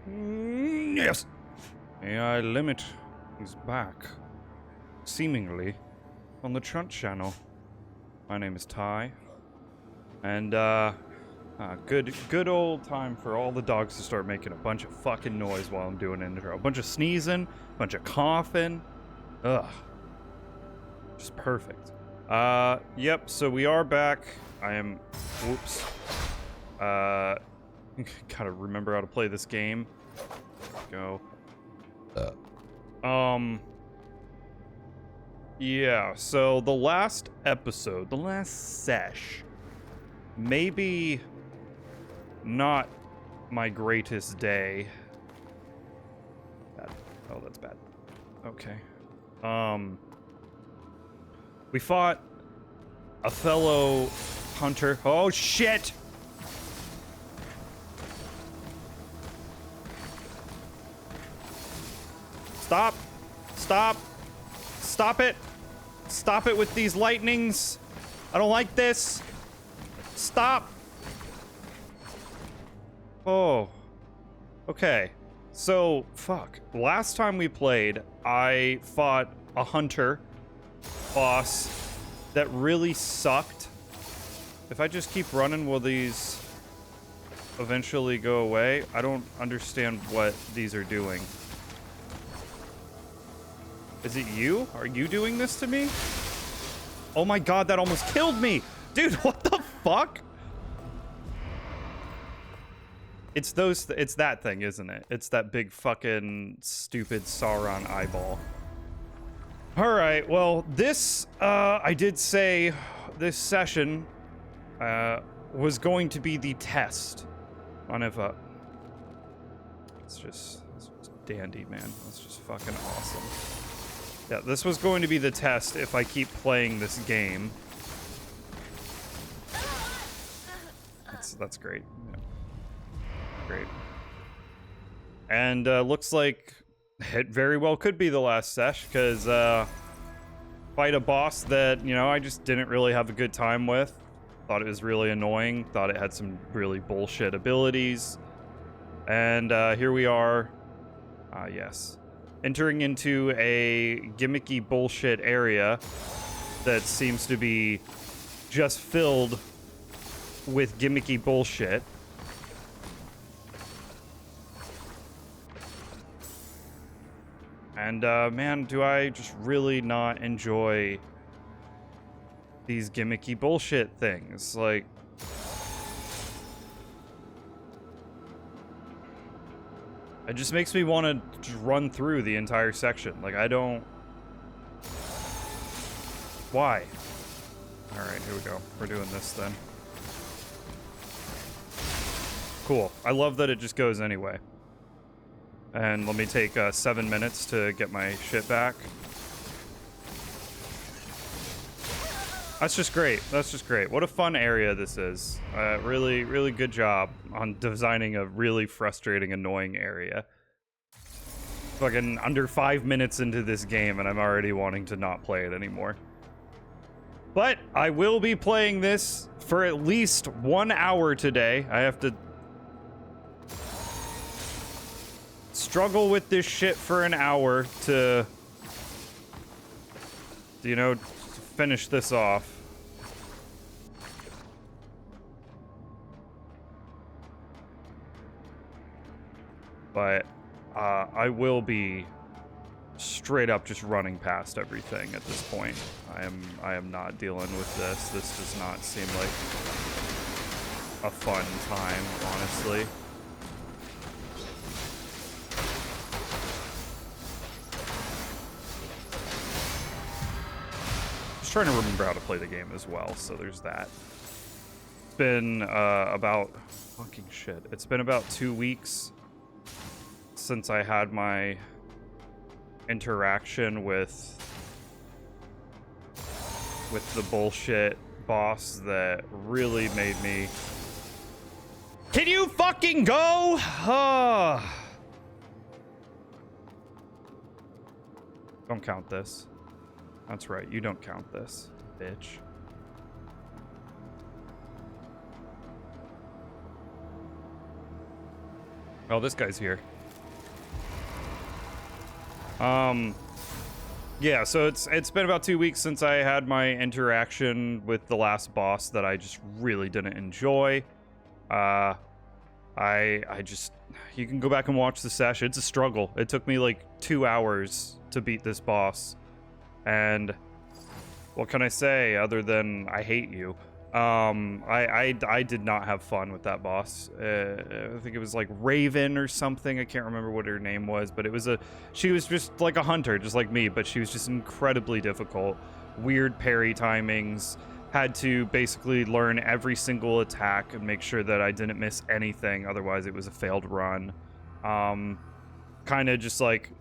Yes. AI limit is back, seemingly, on the Chunts channel. My name is Ty, and good old time for all the dogs to start making a bunch of fucking noise while I'm doing an intro. A bunch of sneezing, a bunch of coughing. Ugh. Just perfect. Yep, so we are back. I am, whoops. Gotta remember how to play this game. Go. Yeah, so the last episode, the last sesh, maybe not my greatest day. Bad. Oh, that's bad. Okay. We fought a fellow hunter. Oh, shit! Stop! Stop! Stop it! Stop it with these lightnings! I don't like this! Stop! Oh. Okay. So, fuck. Last time we played, I fought a hunter boss that really sucked. If I just keep running, will these eventually go away? I don't understand what these are doing. Is it you? Are you doing this to me? Oh my god, that almost killed me! Dude, what the fuck? It's that thing, isn't it? It's that big fucking stupid Sauron eyeball. Alright, well, this, I did say this session, was going to be the test on if, it's just dandy, man. That's just fucking awesome. Yeah, this was going to be the test if I keep playing this game. That's great. Yeah. Great. And looks like it very well could be the last sesh, because fight a boss that, you know, I just didn't really have a good time with. Thought it was really annoying. Thought it had some really bullshit abilities. And here we are. Yes. Entering into a gimmicky bullshit area that seems to be just filled with gimmicky bullshit. And, man, do I just really not enjoy these gimmicky bullshit things. Like, it just makes me want to just run through the entire section. Like, I don't... Why? Alright, here we go. We're doing this then. Cool. I love that it just goes anyway. And let me take 7 minutes to get my shit back. That's just great. That's just great. What a fun area this is. Really, really good job on designing a really frustrating, annoying area. Fucking under 5 minutes into this game and I'm already wanting to not play it anymore. But I will be playing this for at least 1 hour today. I have to struggle with this shit for an hour to, you know, finish this off. But I will be straight up just running past everything at this point. I am not dealing with this. This does not seem like a fun time, honestly. Trying to remember how to play the game as well, so there's that. It's been about fucking shit. It's been about 2 weeks since I had my interaction with the bullshit boss that really made me... Can you fucking go? Don't count this. That's right, you don't count this, bitch. Oh, this guy's here. Yeah, so it's been about 2 weeks since I had my interaction with the last boss that I just really didn't enjoy. I just, you can go back and watch the session. It's a struggle. It took me like 2 hours to beat this boss. And what can I say other than I hate you? I did not have fun with that boss. I think it was like Raven or something. I can't remember what her name was, but she was just like a hunter, just like me, but she was just incredibly difficult. Weird parry timings. Had to basically learn every single attack and make sure that I didn't miss anything. Otherwise, it was a failed run. Kind of just like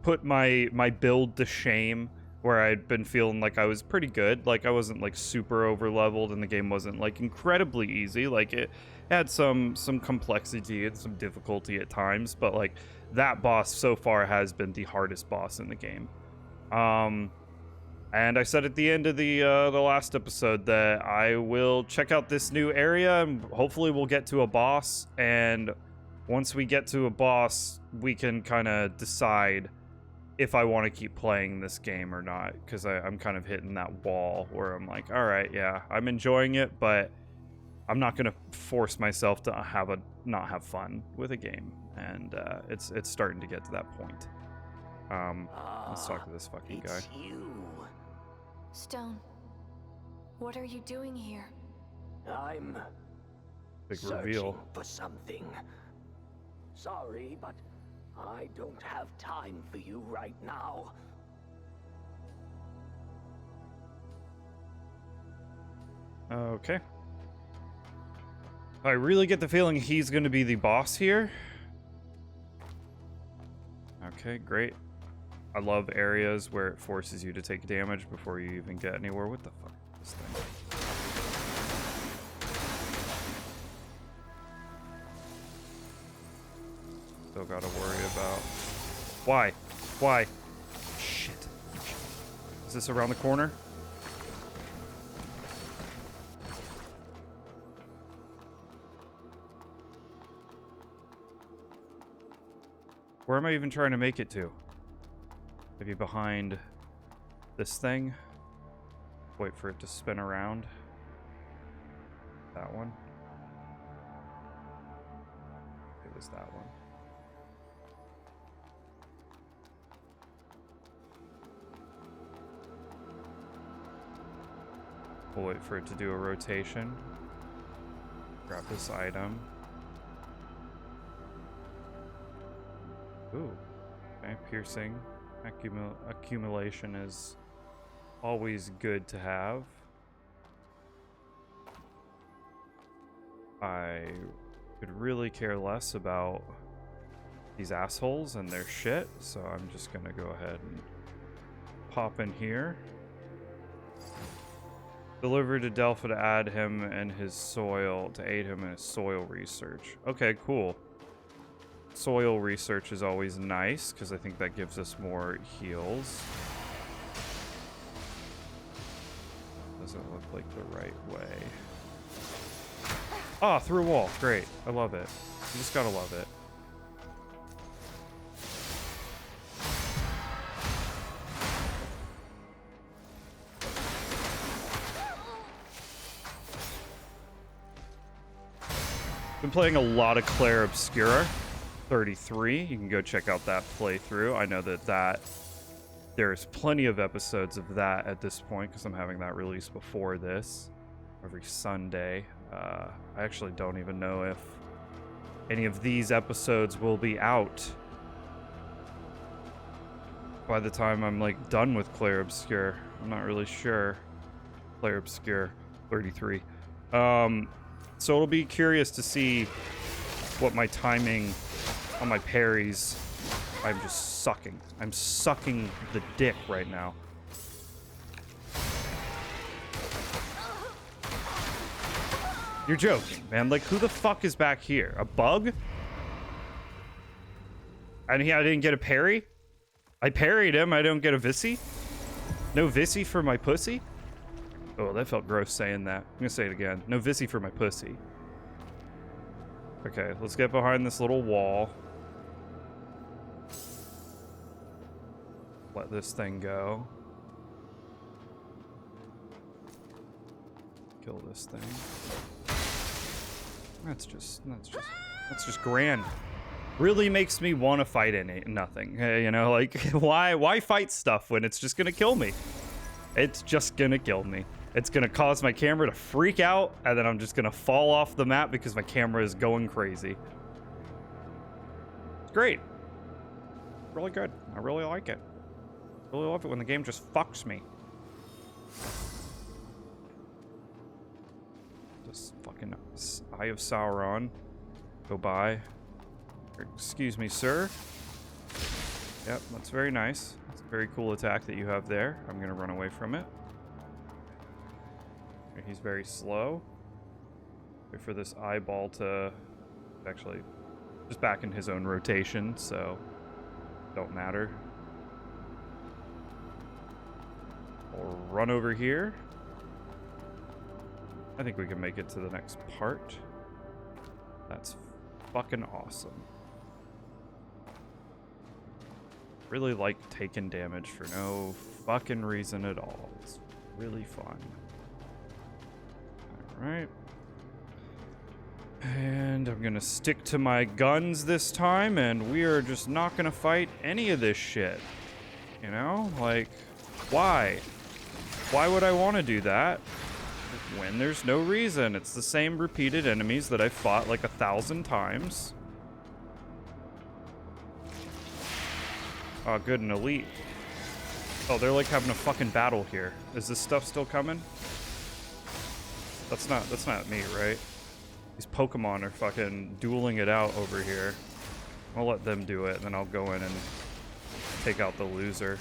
put my build to shame, where I'd been feeling like I was pretty good. Like I wasn't like super over leveled and the game wasn't like incredibly easy. Like it had some complexity and some difficulty at times, but like that boss so far has been the hardest boss in the game. And I said at the end of the last episode that I will check out this new area and hopefully we'll get to a boss. And once we get to a boss, we can kind of decide if I want to keep playing this game or not, because I'm kind of hitting that wall where I'm like, all right, yeah, I'm enjoying it, but I'm not going to force myself to not have fun with a game, and it's starting to get to that point. Let's talk to this fucking guy. You. Stone, what are you doing here? I'm Big searching reveal. for something. Sorry, but I don't have time for you right now. Okay. I really get the feeling he's going to be the boss here. Okay, great. I love areas where it forces you to take damage before you even get anywhere. What the fuck is this thing? Still gotta worry about... Why? Why? Shit. Is this around the corner? Where am I even trying to make it to? Maybe behind this thing? Wait for it to spin around. That one? It was that one. We'll wait for it to do a rotation. Grab this item. Ooh. Okay, piercing. Accumulation is always good to have. I could really care less about these assholes and their shit, so I'm just gonna go ahead and pop in here. Deliver to Delphi to aid him in his soil research. Okay, cool. Soil research is always nice because I think that gives us more heals. Doesn't look like the right way. Ah, through a wall. Great. I love it. You just gotta love it. Been playing a lot of Claire Obscura 33. You can go check out that playthrough. I know that there's plenty of episodes of that at this point because I'm having that released before this every Sunday. I actually don't even know if any of these episodes will be out by the time I'm like done with Claire Obscure. I'm not really sure. Claire Obscure 33. So it'll be curious to see what my timing on my parries. I'm just sucking. I'm sucking the dick right now. You're joking, man. Like, who the fuck is back here? A bug? And I didn't get a parry? I parried him. I don't get a Vissy? No Vissy for my pussy? Oh, that felt gross saying that. I'm gonna say it again. No Vissy for my pussy. Okay, let's get behind this little wall. let this thing go. Kill this thing. That's just grand. Really makes me want to fight nothing. You know, like why fight stuff when it's just gonna kill me? It's just gonna kill me. It's gonna cause my camera to freak out, and then I'm just gonna fall off the map because my camera is going crazy. It's great. Really good. I really like it. Really love it when the game just fucks me. This fucking Eye of Sauron. Go by. Excuse me, sir. Yep, that's very nice. That's a very cool attack that you have there. I'm gonna run away from it. He's very slow. Wait for this eyeball to actually just back in his own rotation, so don't matter. We'll run over here. I think we can make it to the next part. That's fucking awesome. Really like taking damage for no fucking reason at all. It's really fun. Alright. And I'm gonna stick to my guns this time, and we are just not gonna fight any of this shit. You know? Like, why? Why would I want to do that when there's no reason? It's the same repeated enemies that I've fought like 1,000 times. Oh, good, an elite. Oh, they're like having a fucking battle here. Is this stuff still coming? That's not me, right? These Pokemon are fucking dueling it out over here. I'll let them do it, and then I'll go in and take out the loser.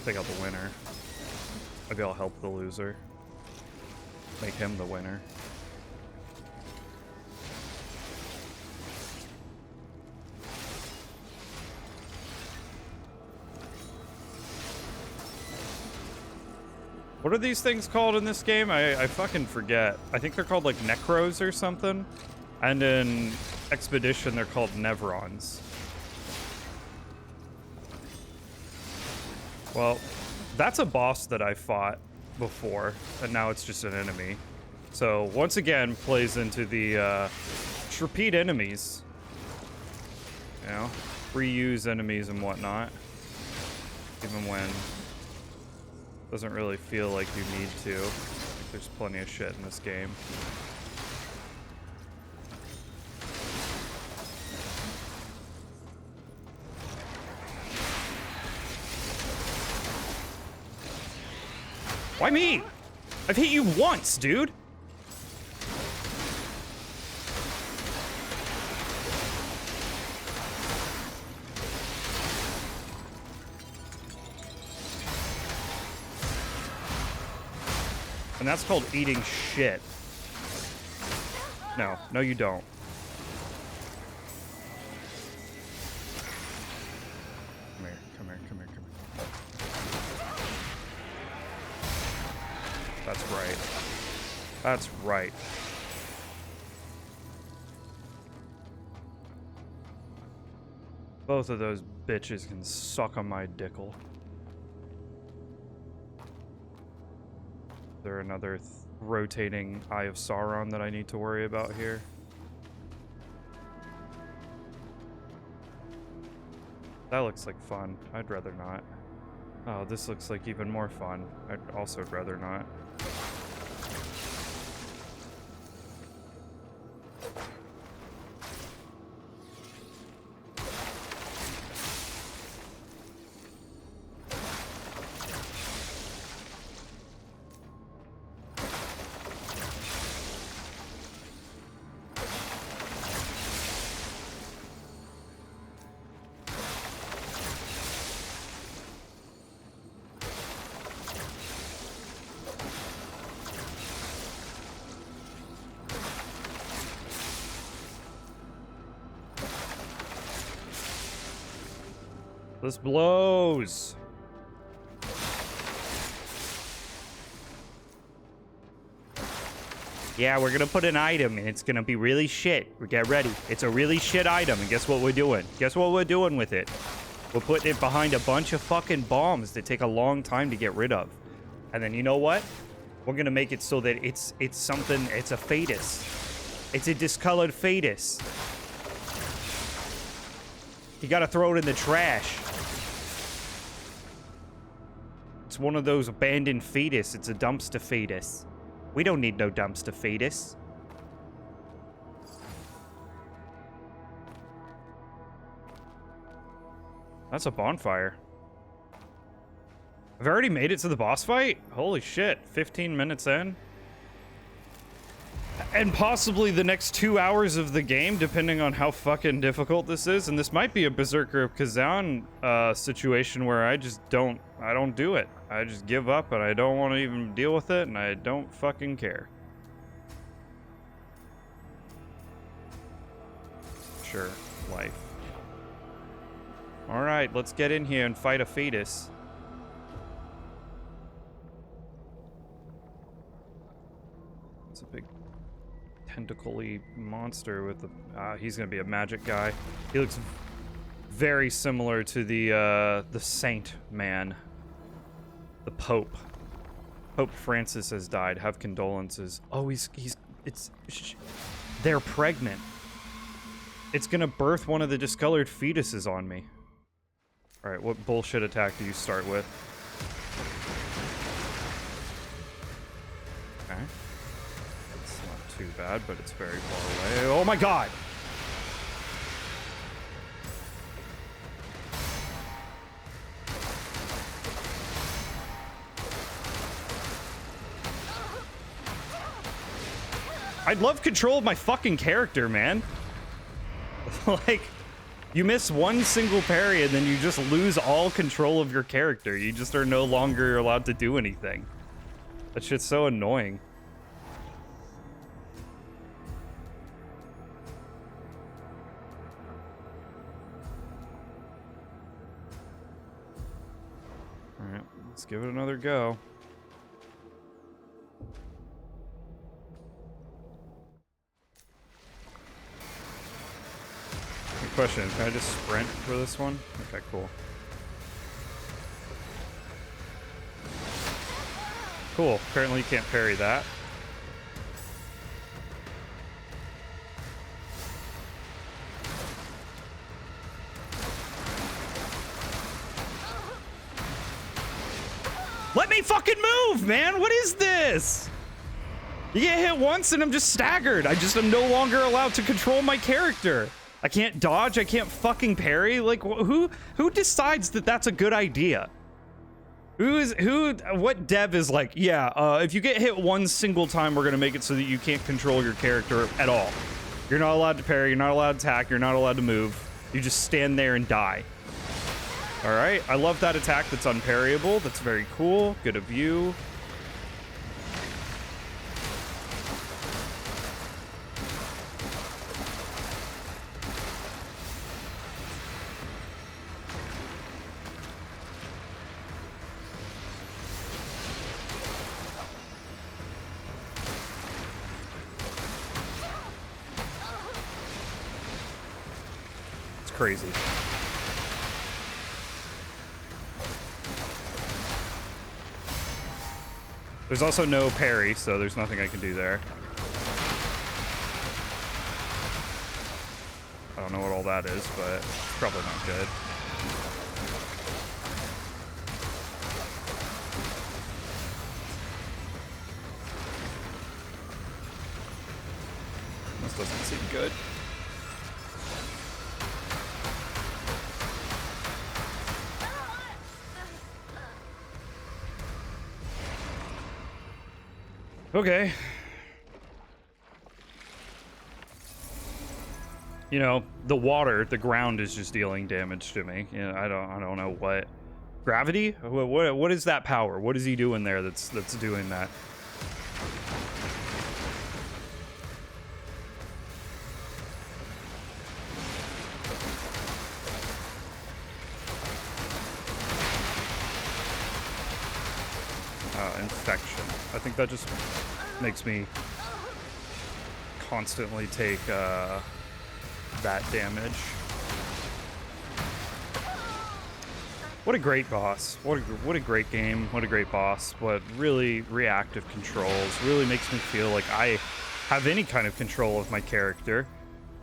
Take out the winner. Maybe I'll help the loser. Make him the winner. What are these things called in this game? I fucking forget. I think they're called like Necros or something. And in Expedition, they're called Nevrons. Well, that's a boss that I fought before, and now it's just an enemy. So once again, plays into the repeat enemies. You know, reuse enemies and whatnot. Even when doesn't really feel like you need to. Like, there's plenty of shit in this game. Why me? I've hit you once, dude. And that's called eating shit. No, no you don't. Come here, come here, come here, come here. That's right. That's right. Both of those bitches can suck on my dickle. Is there another rotating Eye of Sauron that I need to worry about here? That looks like fun. I'd rather not. Oh, this looks like even more fun. I'd also rather not. This blows. Yeah, we're gonna put an item, and it's gonna be really shit. Get ready. It's a really shit item, and guess what we're doing? Guess what we're doing with it? We're putting it behind a bunch of fucking bombs that take a long time to get rid of. And then you know what? We're gonna make it so that it's something, it's a fetus. It's a discolored fetus. You gotta throw it in the trash. It's one of those abandoned fetus. It's a dumpster fetus. We don't need no dumpster fetus. That's a bonfire. I've already made it to the boss fight? Holy shit, 15 minutes in. And possibly the next 2 hours of the game, depending on how fucking difficult this is. And this might be a Berserker of Kazan situation where I don't do it. I just give up and I don't want to even deal with it and I don't fucking care. Sure, life. All right, let's get in here and fight a fetus. It's a big tentacle-y monster with the... he's gonna be a magic guy. He looks very similar to the Saint Man. The Pope. Pope Francis has died. Have condolences. Oh, they're pregnant. It's gonna birth one of the discolored fetuses on me. All right, what bullshit attack do you start with? Okay. It's not too bad, but it's very far away. Oh my god! I'd love control of my fucking character, man. Like, you miss one single parry and then you just lose all control of your character. You just are no longer allowed to do anything. That shit's so annoying. Alright, let's give it another go. Question, can I just sprint for this one? Okay, cool. Cool, apparently you can't parry that. Let me fucking move, man! What is this? You get hit once and I'm just staggered. I just am no longer allowed to control my character. I can't dodge, I can't fucking parry. Like, who decides that that's a good idea? What dev is like, yeah, if you get hit one single time, we're gonna make it so that you can't control your character at all. You're not allowed to parry, you're not allowed to attack, you're not allowed to move. You just stand there and die. All right, I love that attack that's unparryable. That's very cool, good of you. Crazy. There's also no parry, so there's nothing I can do there. I don't know what all that is, but it's probably not good. This doesn't seem good. Okay. You know, the water, the ground is just dealing damage to me. You know, I don't know what. Gravity? What is that power? What is he doing there that's doing that? Infection. I think that just makes me constantly take that damage. What a great boss. What a great game. What a great boss. What really reactive controls. Really makes me feel like I have any kind of control of my character.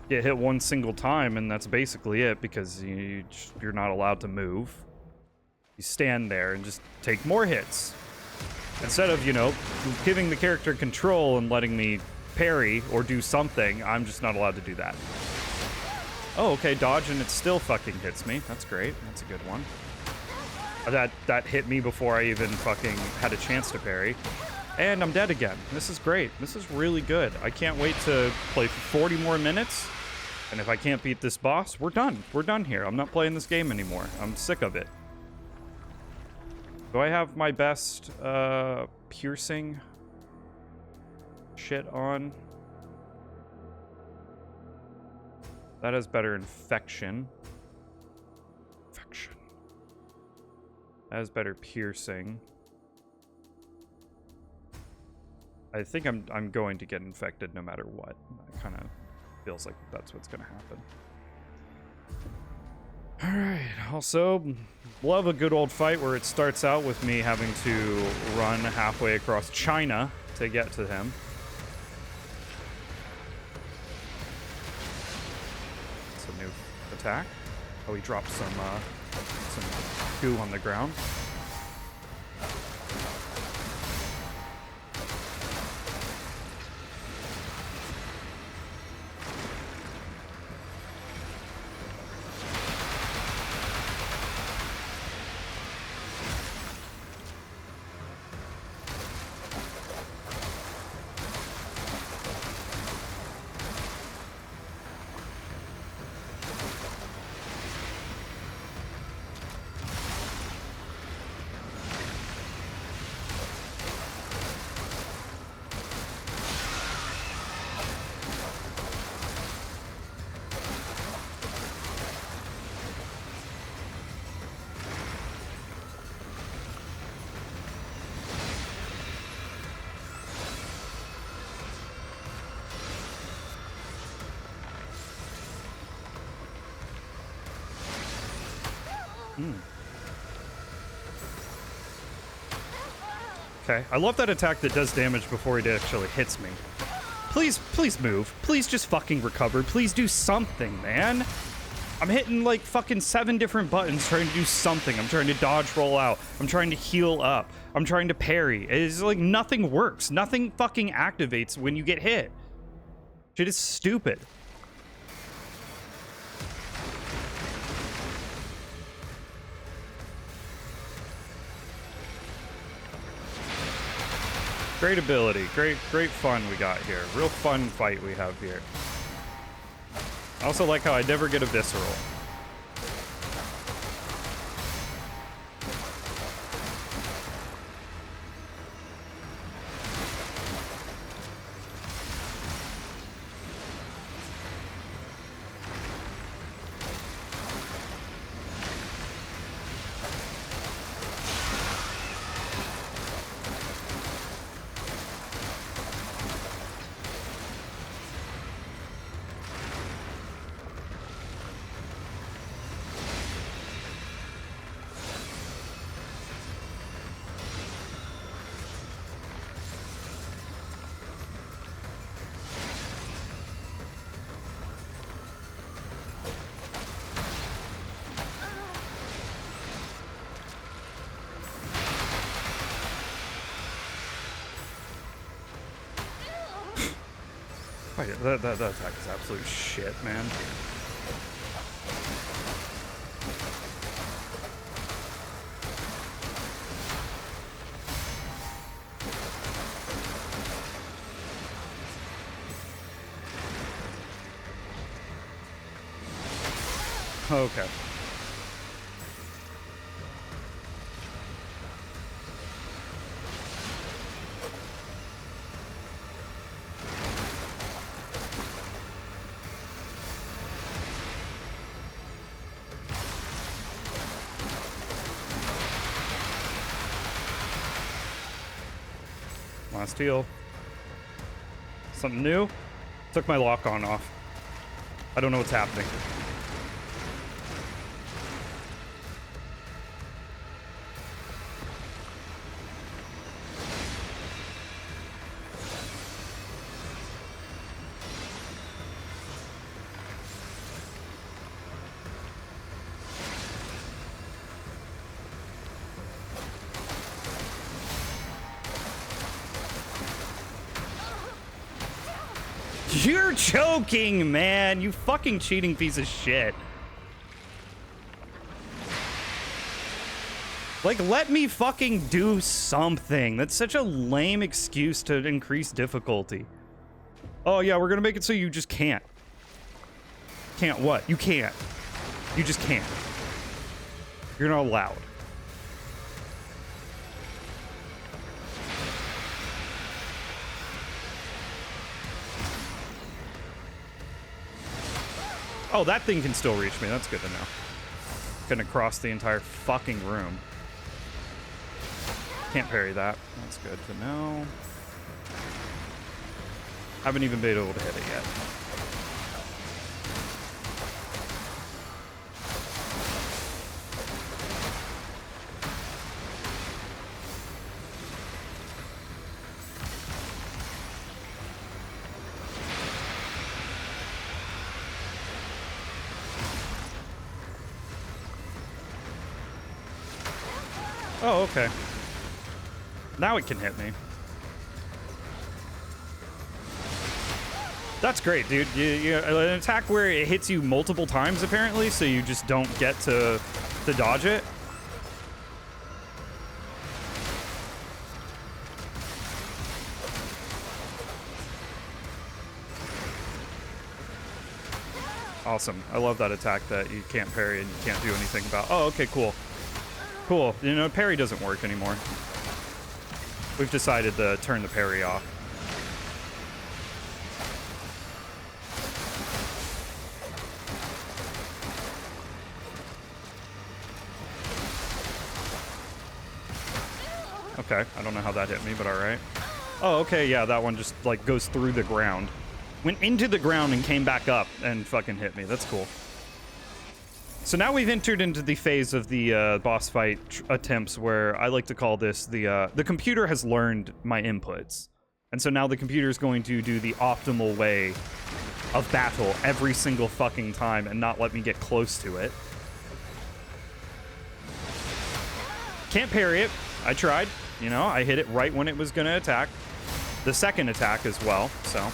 Get hit one single time and that's basically it, because you're not allowed to move. You stand there and just take more hits. Instead of, you know, giving the character control and letting me parry or do something, I'm just not allowed to do that. Oh, okay, dodge and it still fucking hits me. That's great. That's a good one. That hit me before I even fucking had a chance to parry. And I'm dead again. This is great. This is really good. I can't wait to play for 40 more minutes. And if I can't beat this boss, we're done. We're done here. I'm not playing this game anymore. I'm sick of it. Do I have my best piercing shit on? That has better infection. That has better piercing. I think I'm going to get infected no matter what. It kind of feels like that's what's going to happen. All right. Also, love a good old fight where it starts out with me having to run halfway across China to get to him. It's a new attack. Oh, he dropped some goo on the ground. Okay, I love that attack that does damage before it actually hits me. Please move. Please just fucking recover. Please do something, man. I'm hitting like fucking 7 different buttons trying to do something. I'm trying to dodge, roll out. I'm trying to heal up. I'm trying to parry. It's like nothing works. Nothing fucking activates when you get hit. Shit is stupid. Great ability, great fun we got here. Real fun fight we have here. I also like how I never get a visceral. Wait, that attack is absolute shit, man. Okay. Last heal. Something new? Took my lock-on off. I don't know what's happening. You're choking, man. You fucking cheating piece of shit. Like, let me fucking do something. That's such a lame excuse to increase difficulty. Oh, yeah, we're gonna make it so you just can't. Can't what? You can't. You just can't. You're not allowed. Oh, that thing can still reach me. That's good to know. Gonna cross the entire fucking room. Can't parry that. That's good to know. Haven't even been able to hit it yet. Oh, okay. Now it can hit me. That's great, dude. An attack where it hits you multiple times, apparently, so you just don't get to dodge it. Awesome. I love that attack that you can't parry and you can't do anything about. Oh, okay, cool. Cool. You know, parry doesn't work anymore. We've decided to turn the parry off. Okay, I don't know how that hit me, but all right. Oh, okay, yeah, that one just, like, goes through the ground. Went into the ground and came back up and fucking hit me. That's cool. So now we've entered into the phase of the boss fight attempts where I like to call this the computer has learned my inputs. And so now the computer is going to do the optimal way of battle every single fucking time and not let me get close to it. Can't parry it. I tried. You know, I hit it right when it was going to attack. The second attack as well, so...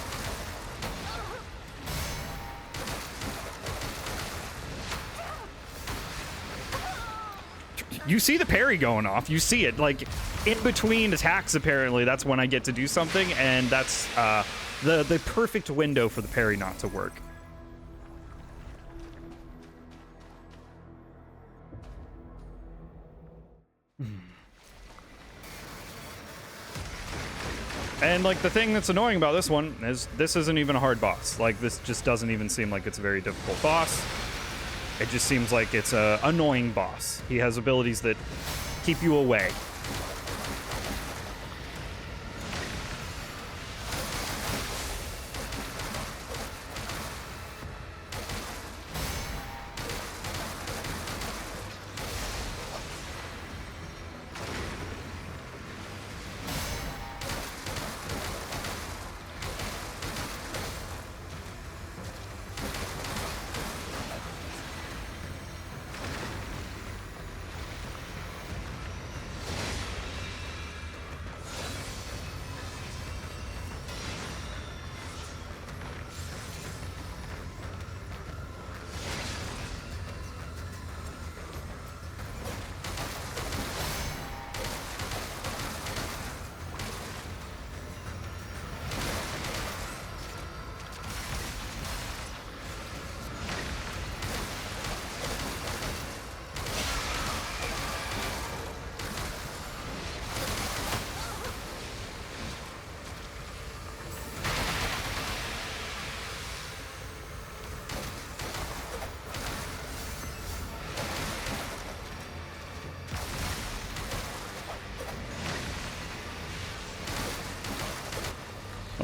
You see the parry going off. You see it, like, in between attacks, apparently. That's when I get to do something, and that's the perfect window for the parry not to work. And, like, the thing that's annoying about this one is this isn't even a hard boss. Like, this just doesn't even seem like it's a very difficult boss. It just seems like it's an annoying boss. He has abilities that keep you away.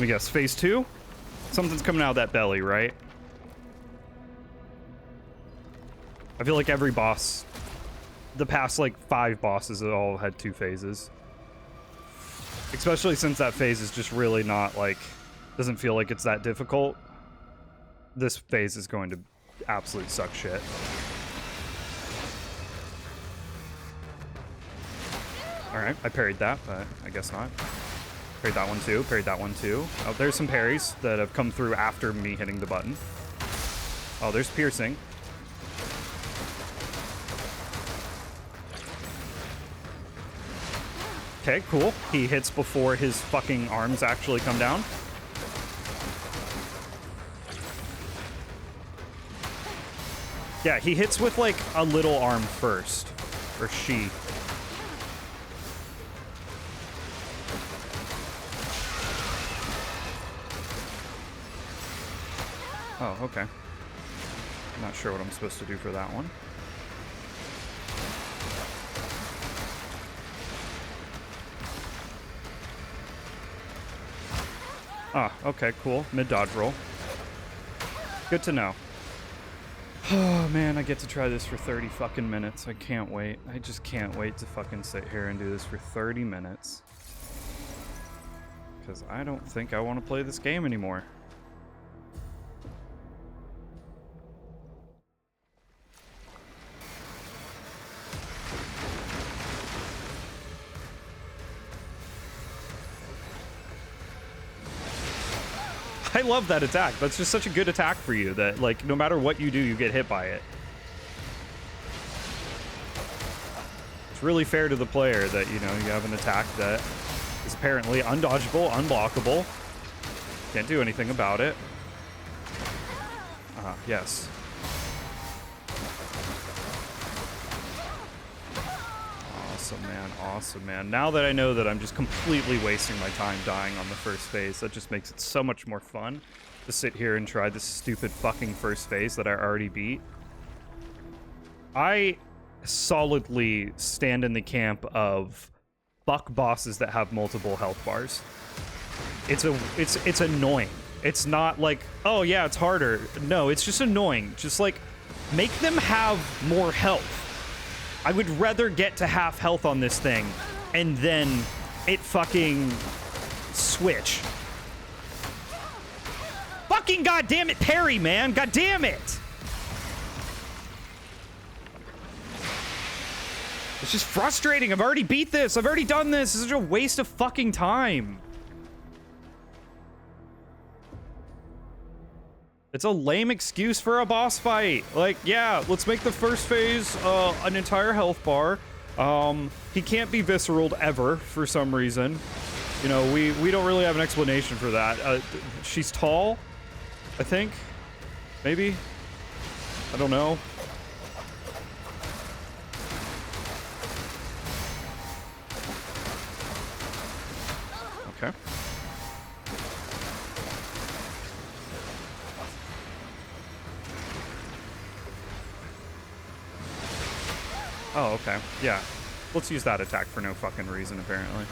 Let me guess, phase 2? Something's coming out of that belly, right? I feel like every boss, the past like 5 bosses, have all had 2 phases. Especially since that phase is just really not like, doesn't feel like it's that difficult. This phase is going to absolutely suck shit. Alright, I parried that, but I guess not. Parried that one too, parried that one too. Oh, there's some parries that have come through after me hitting the button. Oh, there's piercing. Okay, cool. He hits before his fucking arms actually come down. Yeah, he hits with like a little arm first. Or she. Oh, okay. Not sure what I'm supposed to do for that one. Ah, okay, cool. Mid-dodge roll. Good to know. Oh, man, I get to try this for 30 fucking minutes. I can't wait. I just can't wait to fucking sit here and do this for 30 minutes. Because I don't think I want to play this game anymore. I love that attack. That's just such a good attack for you that, like, no matter what you do, you get hit by it. It's really fair to the player that, you know, you have an attack that is apparently undodgeable, unblockable. Can't do anything about it. Yes. Awesome, man. Awesome, man. Now that I know that I'm just completely wasting my time dying on the first phase, that just makes it so much more fun to sit here and try this stupid fucking first phase that I already beat. I solidly stand in the camp of fuck bosses that have multiple health bars. It's annoying. It's not like, oh yeah, it's harder. No, it's just annoying. Just like, make them have more health. I would rather get to half health on this thing and then it fucking switch. Fucking goddamn it, parry, man. Goddamn it. It's just frustrating. I've already beat this. I've already done this. This is such a waste of fucking time. It's a lame excuse for a boss fight. Like, yeah, let's make the first phase an entire health bar. He can't be visceraled ever for some reason. You know, we don't really have an explanation for that. She's tall, I think. Maybe? I don't know. Okay. Oh, okay. Yeah. Let's use that attack for no fucking reason, apparently.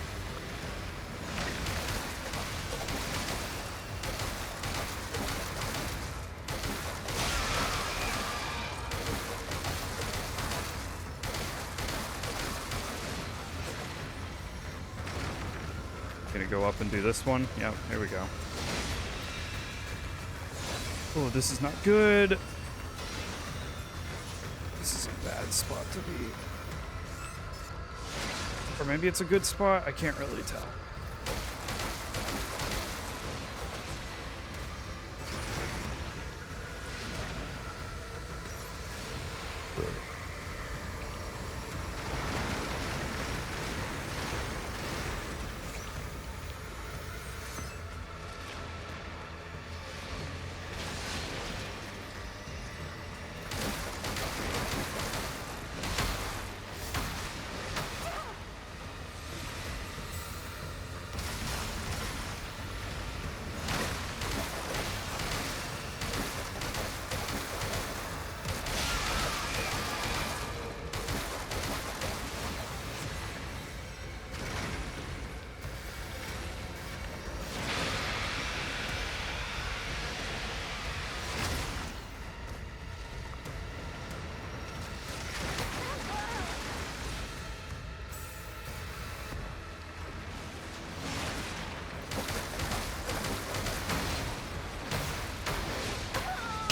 Gonna go up and do this one. Yep, here we go. Oh, this is not good. This is a bad spot to be. Or maybe it's a good spot. I can't really tell.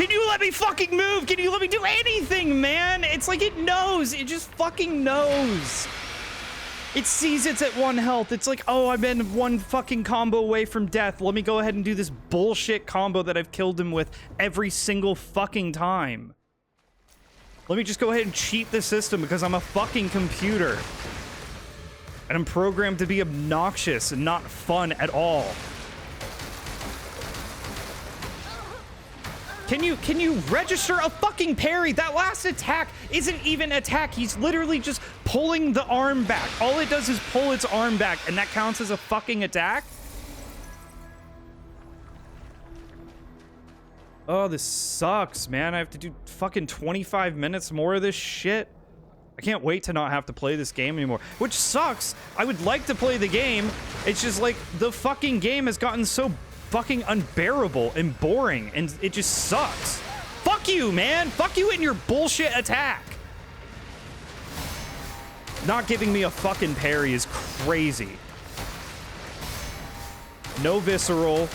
Can you let me fucking move? Can you let me do anything, man? It's like it knows. It just fucking knows. It sees it's at 1 health. It's like, oh, I've been 1 fucking combo away from death. Let me go ahead and do this bullshit combo that I've killed him with every single fucking time. Let me just go ahead and cheat the system because I'm a fucking computer. And I'm programmed to be obnoxious and not fun at all. Can you register a fucking parry? That last attack isn't even attack. He's literally just pulling the arm back. All it does is pull its arm back, and that counts as a fucking attack? Oh, this sucks, man. I have to do fucking 25 minutes more of this shit. I can't wait to not have to play this game anymore, which sucks. I would like to play the game. It's just like the fucking game has gotten so fucking unbearable and boring, and it just sucks. Fuck you, man. Fuck you and your bullshit attack. Not giving me a fucking parry is crazy. No visceral.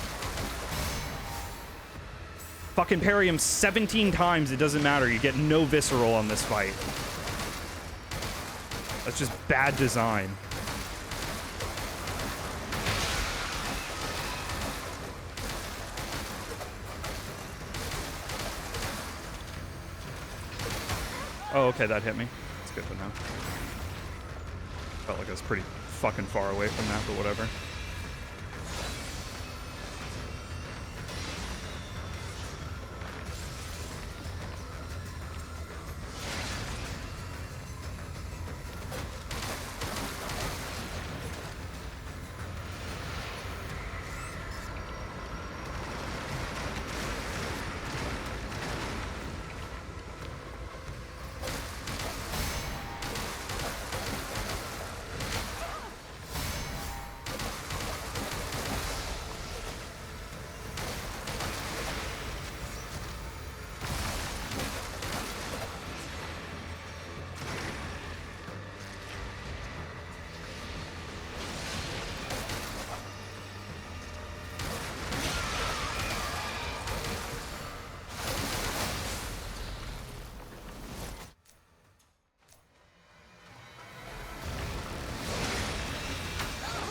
Fucking parry him 17 times. It doesn't matter. You get no visceral on this fight. That's just bad design. Oh, okay, that hit me. It's good to know. Felt like I was pretty fucking far away from that, but whatever.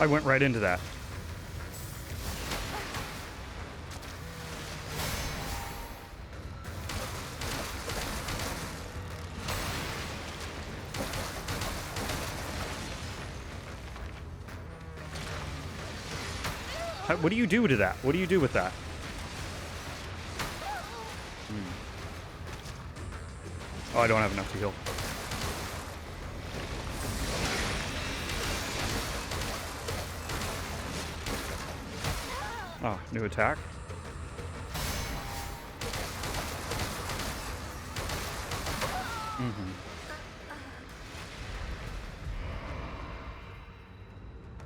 I went right into that. What do you do to that? What do you do with that? Oh, I don't have enough to heal. Oh, new attack.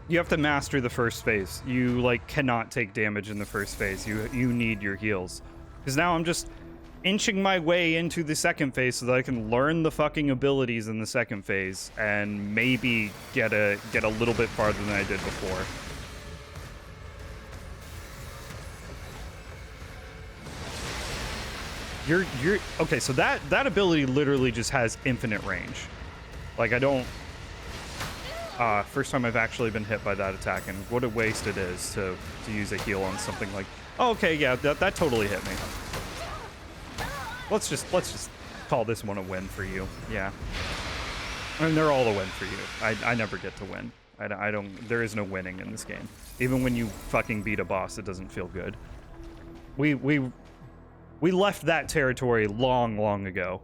You have to master the first phase. You like cannot take damage in the first phase. You need your heals. Because now I'm just inching my way into the second phase so that I can learn the fucking abilities in the second phase and maybe get a little bit farther than I did before. You're okay, so that ability literally just has infinite range. Like I don't first time I've actually been hit by that attack, and what a waste it is to use a heal on something like, oh, okay, yeah, that totally hit me. Let's just call this one a win for you. Yeah. I mean, they're all a win for you. I never get to win. I don't, there is no winning in this game. Even when you fucking beat a boss, it doesn't feel good. We left that territory long, long ago.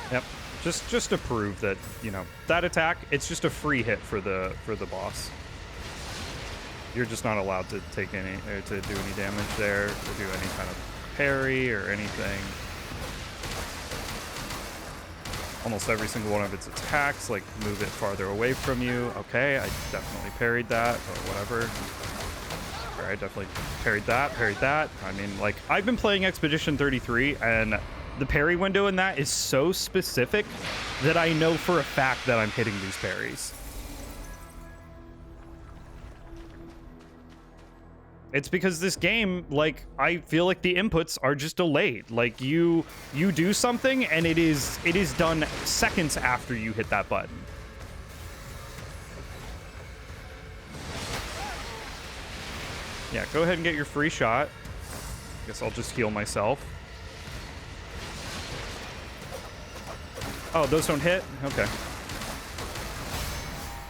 Yep. Just to prove that, you know, that attack, it's just a free hit for the boss. You're just not allowed to take any or to do any damage there, or do any kind of parry or anything. Almost every single one of its attacks, like, move it farther away from you. Okay, I definitely parried that, or whatever. Or I definitely parried that. I mean, like, I've been playing Expedition 33, and the parry window in that is so specific that I know for a fact that I'm hitting these parries. It's because this game, like, I feel like the inputs are just delayed. Like, you do something and it is done seconds after you hit that button. Yeah, go ahead and get your free shot. Guess I'll just heal myself. Oh, those don't hit? Okay.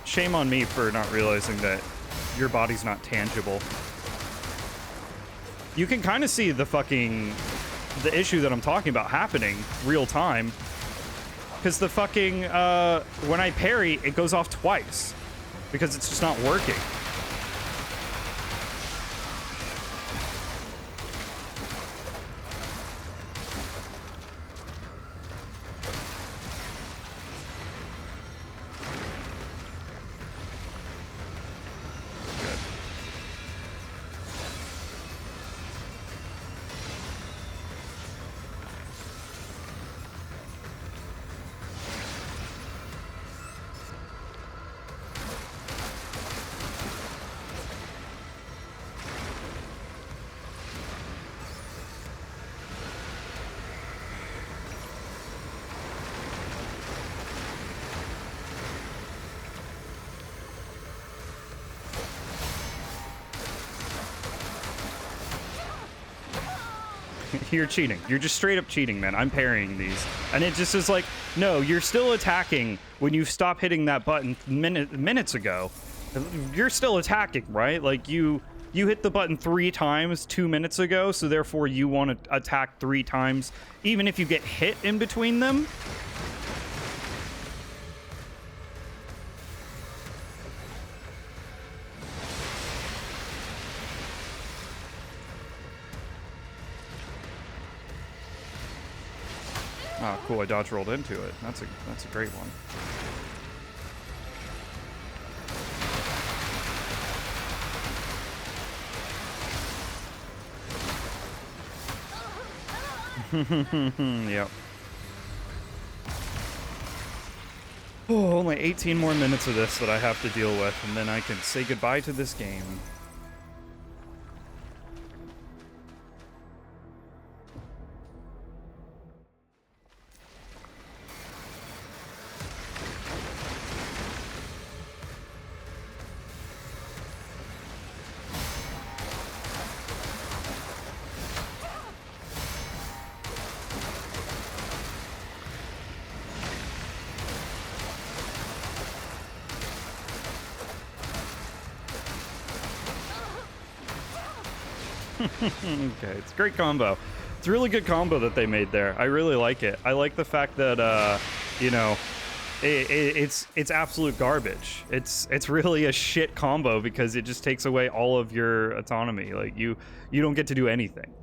Shame on me for not realizing that your body's not tangible. You can kind of see the issue that I'm talking about happening real time. Because the fucking, when I parry, it goes off twice. Because it's just not working. You're cheating. You're just straight up cheating, man. I'm parrying these. And it just is like, no, you're still attacking when you stop hitting that button minutes ago. You're still attacking, right? Like, you hit the button 3 times 2 minutes ago, so therefore you want to attack 3 times, even if you get hit in between them. Oh, cool. I dodge rolled into it. That's a great one. Yep. Oh, only 18 more minutes of this that I have to deal with, and then I can say goodbye to this game. Okay, it's a great combo. It's a really good combo that they made there. I really like it. I like the fact that, you know, it's absolute garbage. It's really a shit combo because it just takes away all of your autonomy. Like, you don't get to do anything.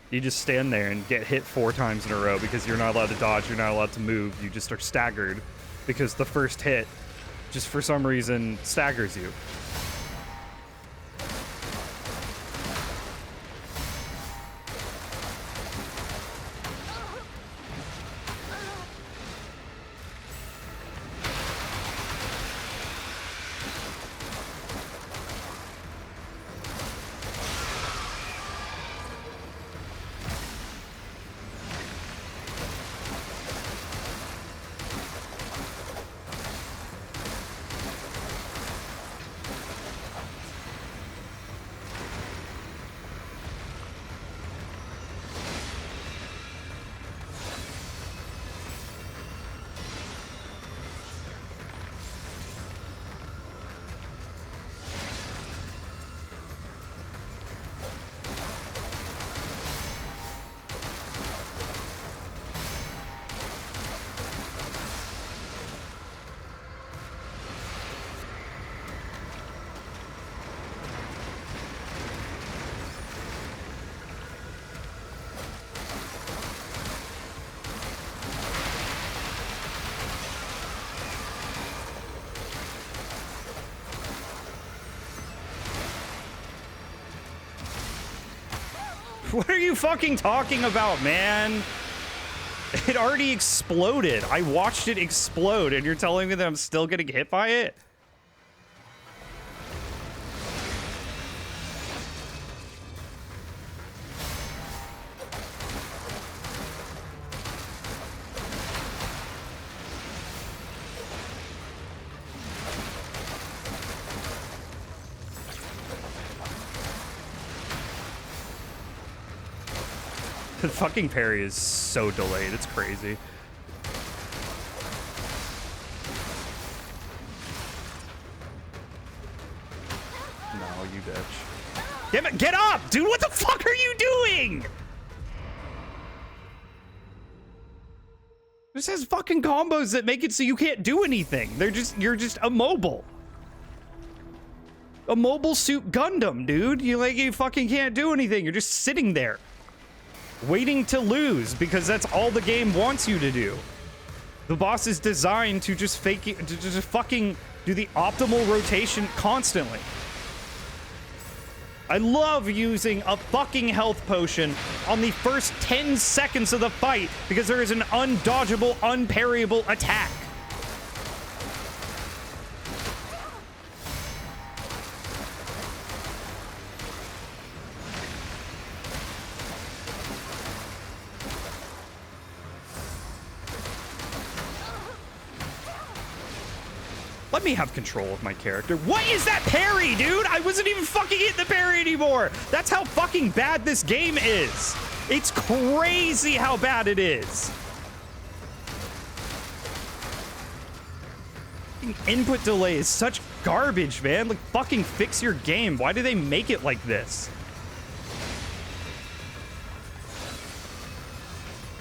You just stand there and get hit 4 times in a row because you're not allowed to dodge, you're not allowed to move. You just are staggered because the first hit, just for some reason, staggers you. What are you fucking talking about, man? It already exploded. I watched it explode, and you're telling me that I'm still getting hit by it? The fucking parry is so delayed. It's crazy. No, you bitch. Damn it, get up! Dude, what the fuck are you doing? This has fucking combos that make it so you can't do anything. You're just immobile. A mobile suit Gundam, dude. You fucking can't do anything. You're just sitting there, waiting to lose because that's all the game wants you to do. The boss is designed to just fake it, to just fucking do the optimal rotation constantly. I love using a fucking health potion on the first 10 seconds of the fight because there is an undodgeable, unparryable attack. Let me have control of my character. What is that parry, dude? I wasn't even fucking hitting the parry anymore. That's how fucking bad this game is. It's crazy how bad it is. Input delay is such garbage, man. Like, fucking fix your game. Why do they make it like this?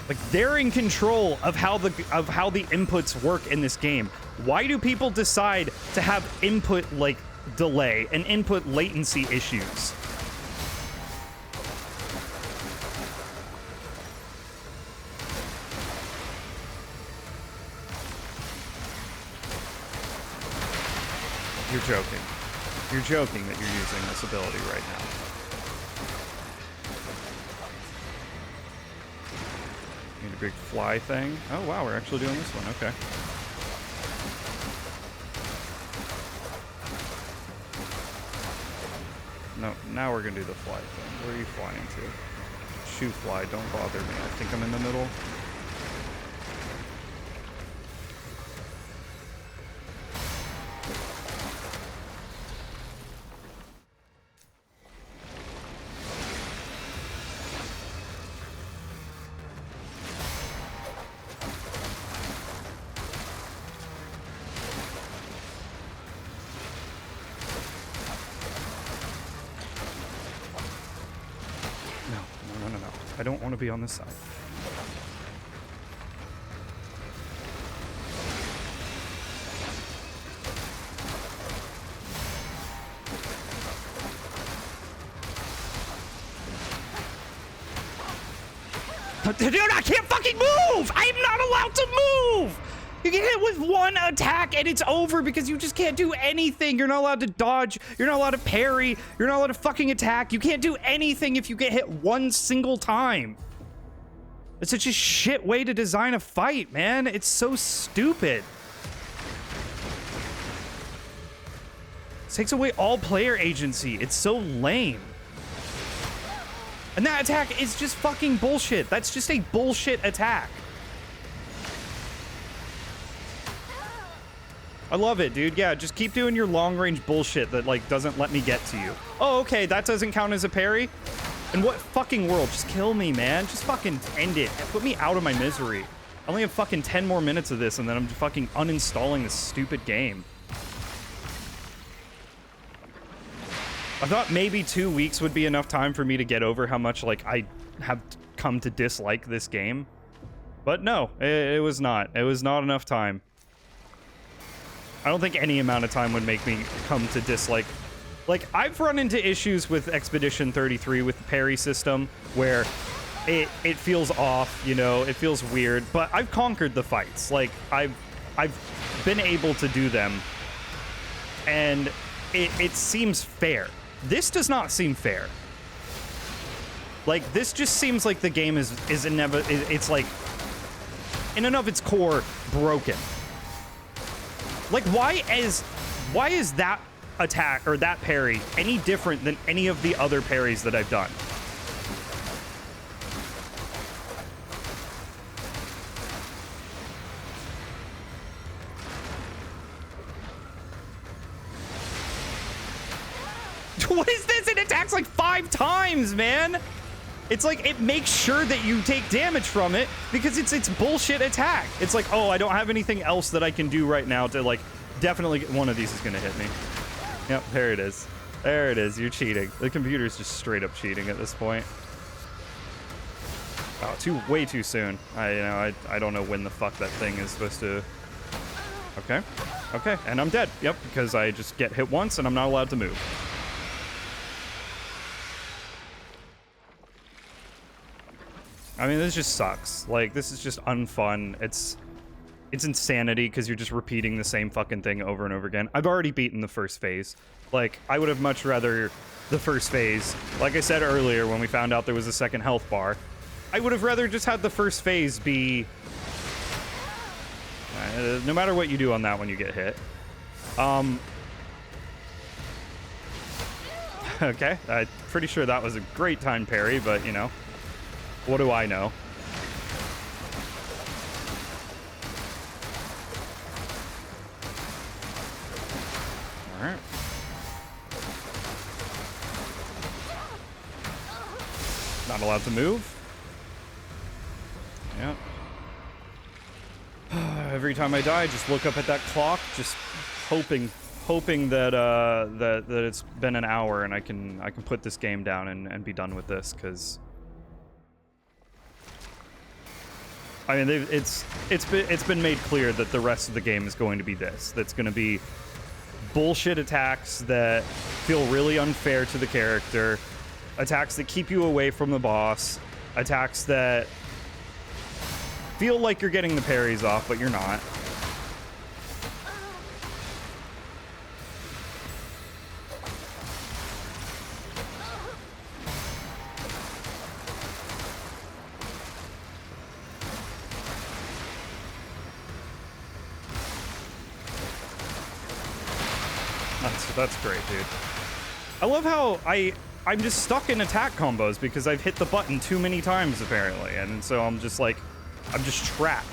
Like, they're in control of how the inputs work in this game. Why do people decide to have input like delay and input latency issues? You're joking. You're joking that you're using this ability right now. Need a big fly thing. Oh, wow, we're actually doing this one. Okay. No, now we're gonna do the fly thing. Where are you flying to? Shoot fly, don't bother me. I think I'm in the middle. I don't want to be on this side. But dude, I can't fucking move! I'm not allowed to move! You get hit with one attack and it's over because you just can't do anything. You're not allowed to dodge. You're not allowed to parry. You're not allowed to fucking attack. You can't do anything if you get hit one single time. It's such a shit way to design a fight, man. It's so stupid. It takes away all player agency. It's so lame. And that attack is just fucking bullshit. That's just a bullshit attack. I love it, dude. Yeah, just keep doing your long-range bullshit that, like, doesn't let me get to you. Oh, okay, that doesn't count as a parry? In what fucking world? Just kill me, man. Just fucking end it. Put me out of my misery. I only have fucking 10 more minutes of this, and then I'm just fucking uninstalling this stupid game. I thought maybe 2 weeks would be enough time for me to get over how much, like, I have come to dislike this game. But no, it was not. It was not enough time. I don't think any amount of time would make me come to dislike. Like, I've run into issues with Expedition 33 with the parry system where it feels off, you know, it feels weird, but I've conquered the fights. Like, I've been able to do them, and it seems fair. This does not seem fair. Like, this just seems like the game is it's like, in and of its core, broken. Like, why is that attack or that parry any different than any of the other parries that I've done? What is this? It attacks like 5 times, man. It's like it makes sure that you take damage from it because it's bullshit attack. It's like, oh, I don't have anything else that I can do right now to like definitely get one of these is gonna hit me. Yep, there it is. There it is. You're cheating. The computer's just straight up cheating at this point. Oh, way too soon. I don't know when the fuck that thing is supposed to. Okay, okay, and I'm dead. Yep, because I just get hit once and I'm not allowed to move. I mean, this just sucks. Like, this is just unfun. It's insanity because you're just repeating the same fucking thing over and over again. I've already beaten the first phase. Like, I would have much rather the first phase. Like I said earlier when we found out there was a second health bar, I would have rather just had the first phase be... no matter what you do on that one, you get hit. Okay, I'm pretty sure that was a great time parry, but, you know. What do I know? All right. Not allowed to move. Yep. Every time I die, just look up at that clock, just hoping that that it's been an hour and I can put this game down and be done with this, because I mean, it's been made clear that the rest of the game is going to be this. That's going to be bullshit attacks that feel really unfair to the character, attacks that keep you away from the boss, attacks that feel like you're getting the parries off, but you're not. That's great, dude. I love how I'm just stuck in attack combos because I've hit the button too many times, apparently. And so I'm just like, I'm just trapped.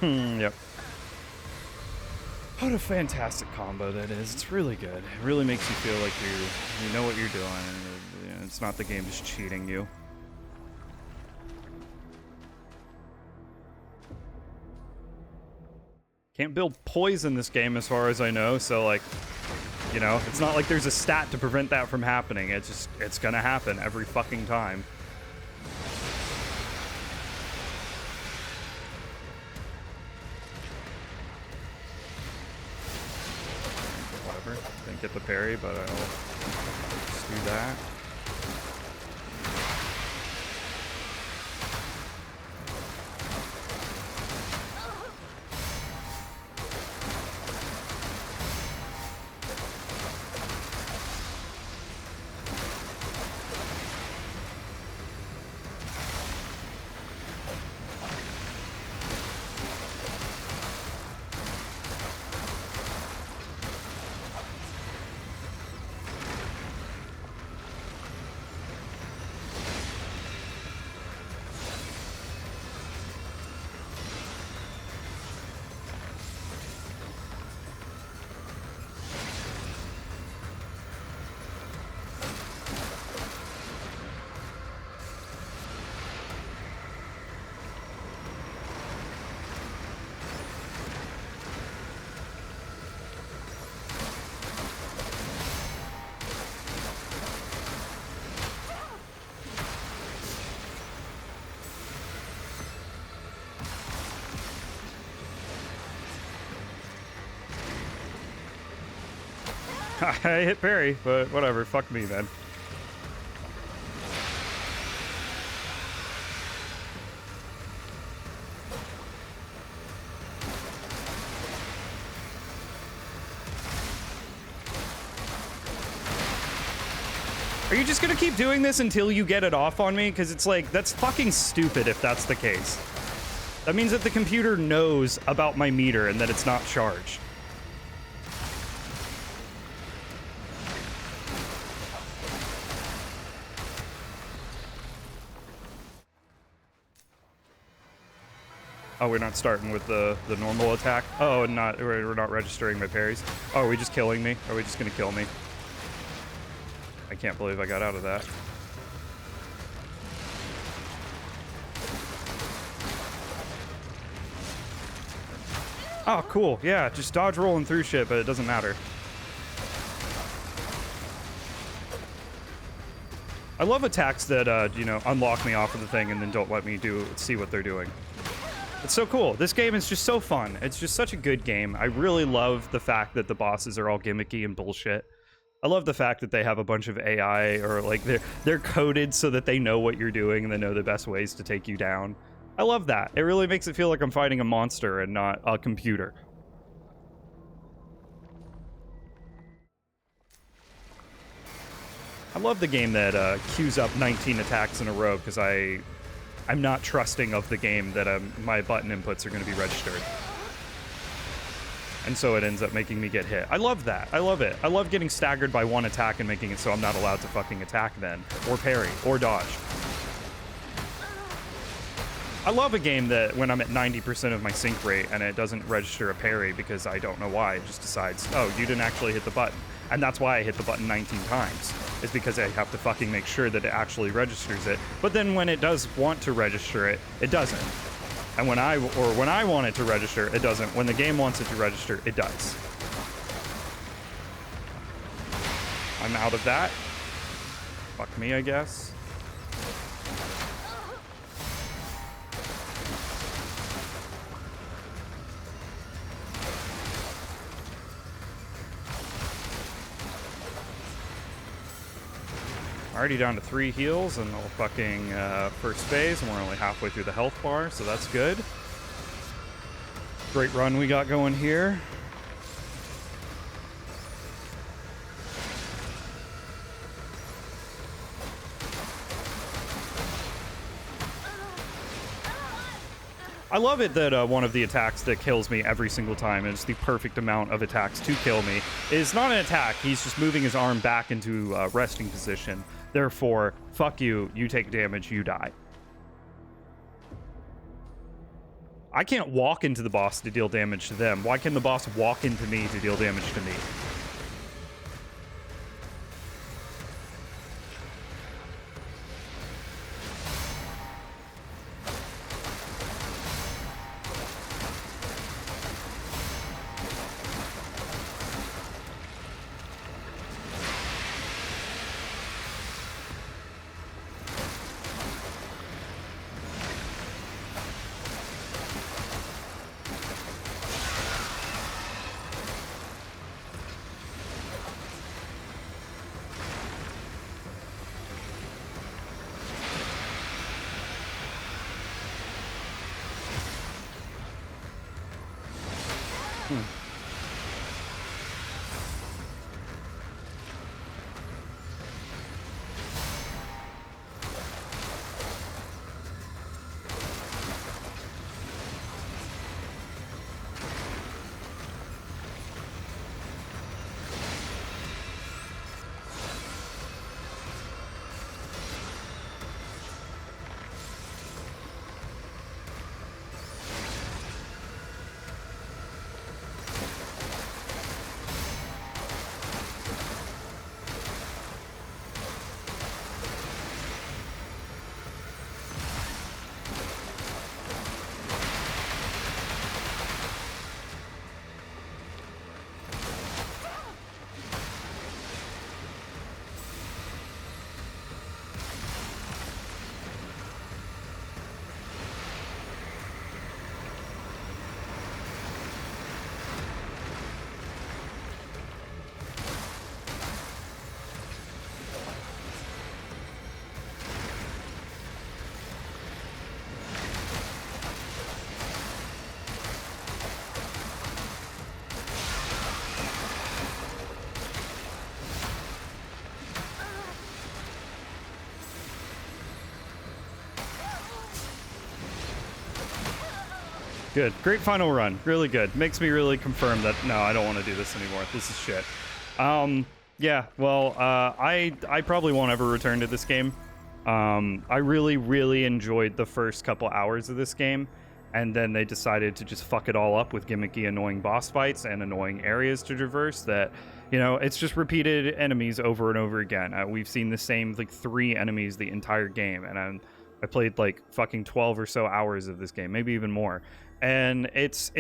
Yep. What a fantastic combo that is. It's really good. It really makes you feel like you know what you're doing. And it's not the game just cheating you. Can't build poison this game as far as I know, so like, you know, it's not like there's a stat to prevent that from happening. It's gonna happen every fucking time. Didn't get the parry, but I'll just do that. I hit parry, but whatever. Fuck me, then. Are you just gonna keep doing this until you get it off on me? Because it's like, that's fucking stupid if that's the case. That means that the computer knows about my meter and that it's not charged. Oh, we're not starting with the normal attack? Oh, we're not registering my parries. Oh, are we just killing me? Are we just gonna kill me? I can't believe I got out of that. Oh, cool. Yeah, just dodge rolling through shit, but it doesn't matter. I love attacks that, you know, unlock me off of the thing and then don't let me see what they're doing. It's so cool. This game is just so fun. It's just such a good game. I really love the fact that the bosses are all gimmicky and bullshit. I love the fact that they have a bunch of AI, or like they're coded so that they know what you're doing and they know the best ways to take you down. I love that. It really makes it feel like I'm fighting a monster and not a computer. I love the game that queues up 19 attacks in a row because I'm not trusting of the game that my button inputs are going to be registered. And so it ends up making me get hit. I love that. I love it. I love getting staggered by one attack and making it so I'm not allowed to fucking attack then, or parry, or dodge. I love a game that when I'm at 90% of my sync rate and it doesn't register a parry because I don't know why, it just decides, oh, you didn't actually hit the button. And that's why I hit the button 19 times, is because I have to fucking make sure that it actually registers it. But then when it does want to register it, it doesn't. And when I want it to register, it doesn't. When the game wants it to register, it does. I'm out of that. Fuck me, I guess. Already down to 3 heals and the fucking first phase, and we're only halfway through the health bar, so that's good. Great run we got going here. I love it that one of the attacks that kills me every single time, and it's the perfect amount of attacks to kill me, is not an attack. He's just moving his arm back into resting position. Therefore, fuck you, you take damage, you die. I can't walk into the boss to deal damage to them. Why can the boss walk into me to deal damage to me? Good. Great final run. Really good. Makes me really confirm that, no, I don't want to do this anymore. This is shit. Yeah, well, I probably won't ever return to this game. I really, really enjoyed the first couple hours of this game, and then they decided to just fuck it all up with gimmicky, annoying boss fights and annoying areas to traverse that, you know, it's just repeated enemies over and over again. We've seen the same, like, 3 enemies the entire game, and I played, like, fucking 12 or so hours of this game, maybe even more. And it's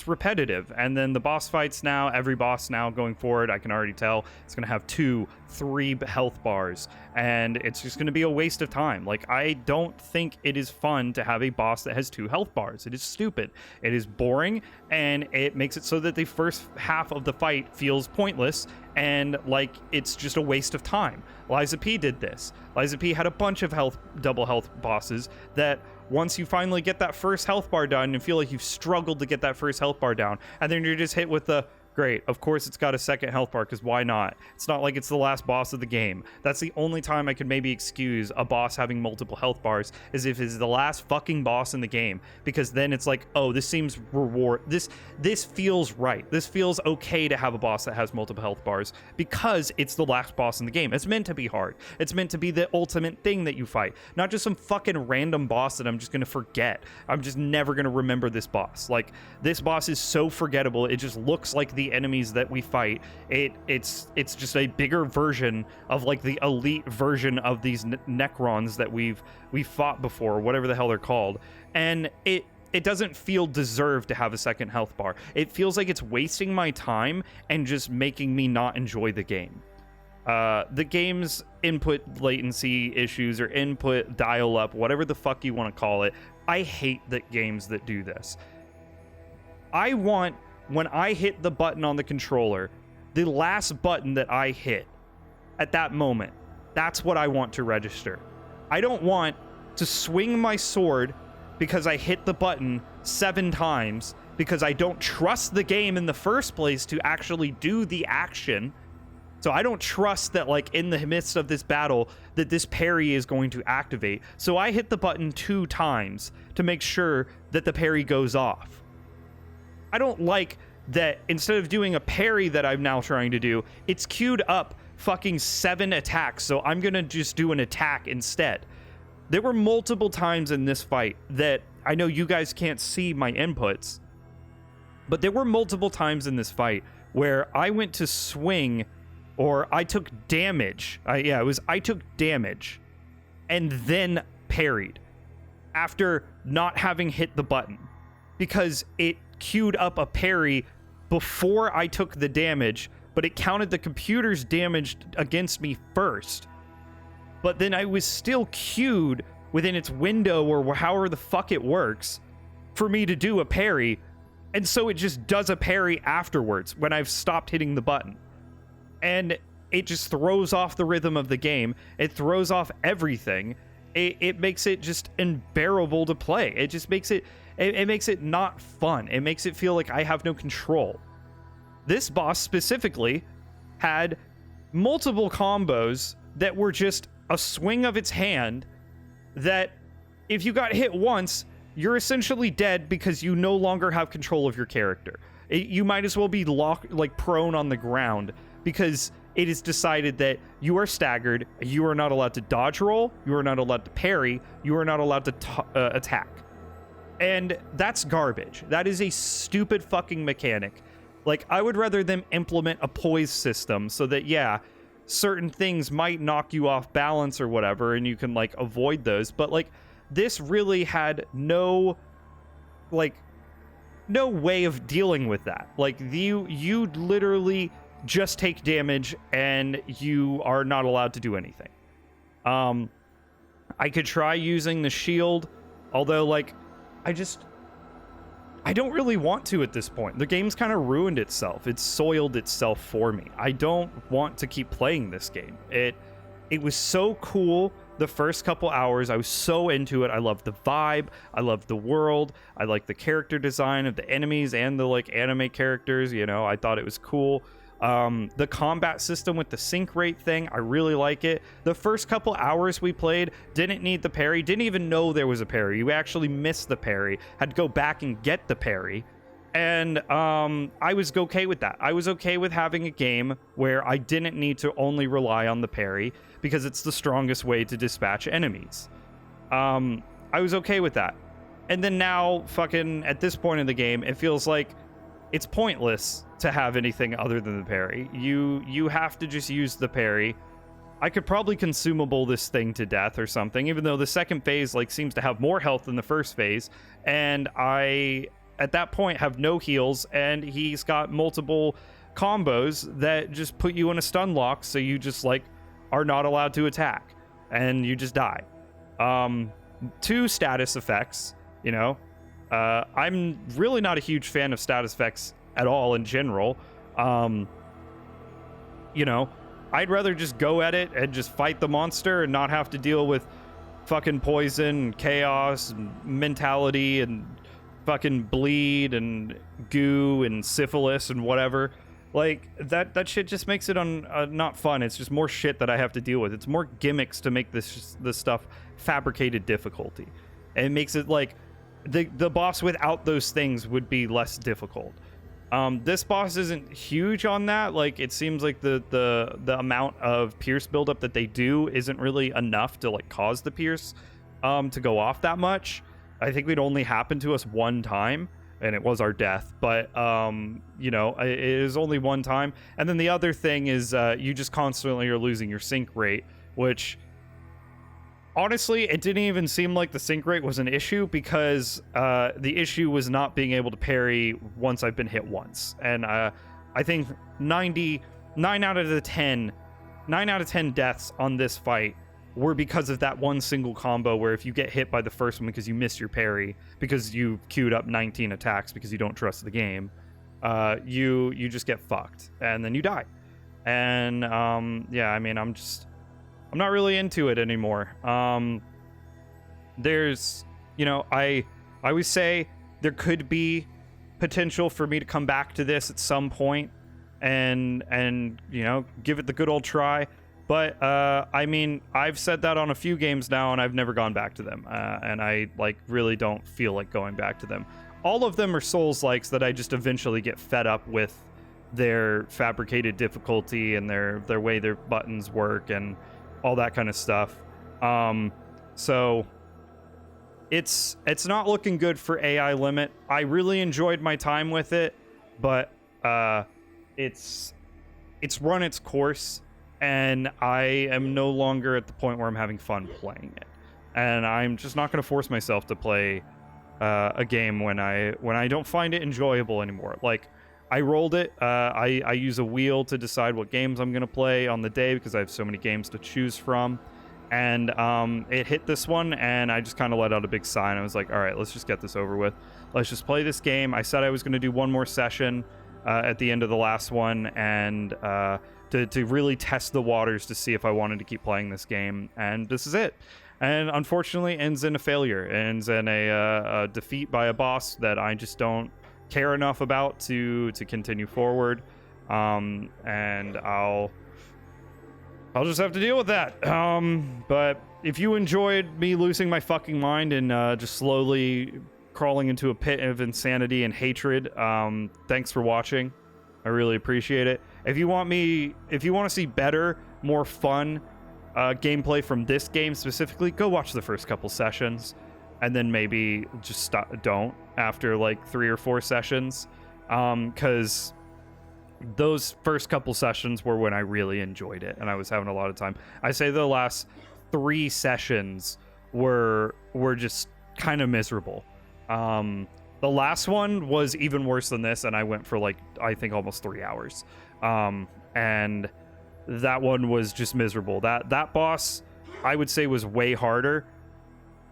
repetitive. And then the boss fights now, every boss now going forward, I can already tell it's going to have 2, 3 health bars, and it's just going to be a waste of time. Like, I don't think it is fun to have a boss that has 2 health bars. It is stupid. It is boring, and it makes it so that the first half of the fight feels pointless and like it's just a waste of time. Liza P did this. Liza P had a bunch of double health bosses that once you finally get that first health bar done and feel like you've struggled to get that first health bar down, and then you're just hit with the, great, of course it's got a second health bar, because why not? It's not like it's the last boss of the game. That's the only time I could maybe excuse a boss having multiple health bars, is if it's the last fucking boss in the game, because then it's like, oh, this seems this feels right. This feels okay to have a boss that has multiple health bars, because it's the last boss in the game. It's meant to be hard. It's meant to be the ultimate thing that you fight, not just some fucking random boss that I'm just gonna forget. I'm just never gonna remember this boss. Like, this boss is so forgettable. It just looks like the enemies that we fight. It's just a bigger version of, like, the elite version of these Necrons that we've fought before, whatever the hell they're called, and it doesn't feel deserved to have a second health bar. It feels like it's wasting my time and just making me not enjoy the game. The game's input latency issues, or input dial-up, whatever the fuck you want to call it, I hate that games that do this. I want, when I hit the button on the controller, the last button that I hit at that moment, that's what I want to register. I don't want to swing my sword because I hit the button 7 times because I don't trust the game in the first place to actually do the action. So I don't trust that, like, in the midst of this battle, that this parry is going to activate. So I hit the button 2 times to make sure that the parry goes off. I don't like that instead of doing a parry that I'm now trying to do, it's queued up fucking 7 attacks, so I'm gonna just do an attack instead. There were multiple times in this fight that, I know you guys can't see my inputs, but there were multiple times in this fight where I went to swing, or I took damage. I took damage and then parried after not having hit the button, because it queued up a parry before I took the damage, but it counted the computer's damage against me first. But then I was still queued within its window, or however the fuck it works, for me to do a parry, and so it just does a parry afterwards when I've stopped hitting the button. And it just throws off the rhythm of the game. It throws off everything. It makes it just unbearable to play. It just makes it makes it not fun. It makes it feel like I have no control. This boss specifically had multiple combos that were just a swing of its hand, that if you got hit once, you're essentially dead because you no longer have control of your character. You might as well be prone on the ground, because it is decided that you are staggered, you are not allowed to dodge roll, you are not allowed to parry, you are not allowed to attack. And that's garbage. That is a stupid fucking mechanic. Like, I would rather them implement a poise system so that, yeah, certain things might knock you off balance or whatever, and you can, like, avoid those. But, like, this really had no way of dealing with that. Like, you literally just take damage and you are not allowed to do anything. I could try using the shield, although, like, I don't really want to at this point. The game's kind of ruined itself. It's soiled itself for me. I don't want to keep playing this game. It was so cool the first couple hours. I was so into it. I loved the vibe. I loved the world. I liked the character design of the enemies and the, like, anime characters. You know, I thought it was cool. The combat system with the sync rate thing, I really like it. The first couple hours we played, didn't need the parry, didn't even know there was a parry. You actually missed the parry, had to go back and get the parry. And I was okay with that. I was okay with having a game where I didn't need to only rely on the parry because it's the strongest way to dispatch enemies. I was okay with that. And then now, fucking, at this point in the game, it feels like it's pointless to have anything other than the parry. You have to just use the parry. I could probably consumable this thing to death or something, even though the second phase like seems to have more health than the first phase, and I at that point have no heals, and he's got multiple combos that just put you in a stun lock, so you just like are not allowed to attack and you just die. 2 status effects, you know. I'm really not a huge fan of status effects at all in general. You know, I'd rather just go at it and just fight the monster and not have to deal with fucking poison and chaos and mentality and fucking bleed and goo and syphilis and whatever. Like, that shit just makes it not fun. It's just more shit that I have to deal with. It's more gimmicks to make this stuff fabricated difficulty. And it makes it like the boss without those things would be less difficult. This boss isn't huge on that. Like, it seems like the amount of pierce buildup that they do isn't really enough to like cause the pierce to go off that much. I think it only happened to us one time, and it was our death. But you know, it is only one time. And then the other thing is you just constantly are losing your sync rate, which honestly, it didn't even seem like the sync rate was an issue, because the issue was not being able to parry once I've been hit once. And I think 9 out of 10 deaths on this fight were because of that one single combo where if you get hit by the first one because you missed your parry, because you queued up 19 attacks because you don't trust the game, you just get fucked and then you die. And yeah, I mean, I'm not really into it anymore. There's, you know, I always say there could be potential for me to come back to this at some point and you know, give it the good old try. But I mean, I've said that on a few games now, and I've never gone back to them. And I like really don't feel like going back to them. All of them are Souls-likes that I just eventually get fed up with their fabricated difficulty and their way their buttons work and all that kind of stuff. So it's not looking good for AI Limit. I really enjoyed my time with it, but it's run its course, and I am no longer at the point where I'm having fun playing it. And I'm just not going to force myself to play a game when I don't find it enjoyable anymore. Like, I rolled it. I use a wheel to decide what games I'm going to play on the day because I have so many games to choose from. And it hit this one, and I just kind of let out a big sigh, and I was like, all right, let's just get this over with. Let's just play this game. I said I was going to do one more session at the end of the last one, and to really test the waters to see if I wanted to keep playing this game. And this is it. And unfortunately, ends in a failure. It ends in a defeat by a boss that I just don't care enough about to continue forward. And I'll just have to deal with that. But if you enjoyed me losing my fucking mind and just slowly crawling into a pit of insanity and hatred, thanks for watching. I really appreciate it. If you want to see better, more fun gameplay from this game specifically, go watch the first couple sessions, and then maybe just don't after like 3 or 4 sessions, because those first couple sessions were when I really enjoyed it and I was having a lot of time. I say the last 3 sessions were just kind of miserable. The last one was even worse than this, and I went for like, I think almost 3 hours. And that one was just miserable. That boss, I would say, was way harder.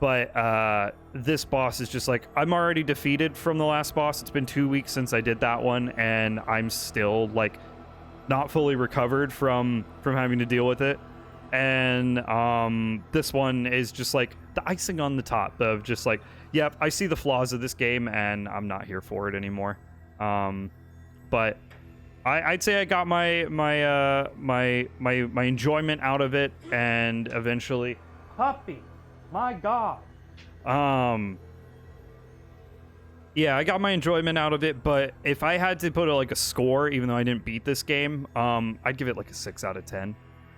But this boss is just like, I'm already defeated from the last boss. It's been 2 weeks since I did that one, and I'm still like not fully recovered from having to deal with it. And this one is just like the icing on the top of just like, yep, I see the flaws of this game and I'm not here for it anymore. But I'd say I got my enjoyment out of it, and eventually, puppy, my God. Yeah, I got my enjoyment out of it, but if I had to put like a score, even though I didn't beat this game, I'd give it like a 6 out of 10.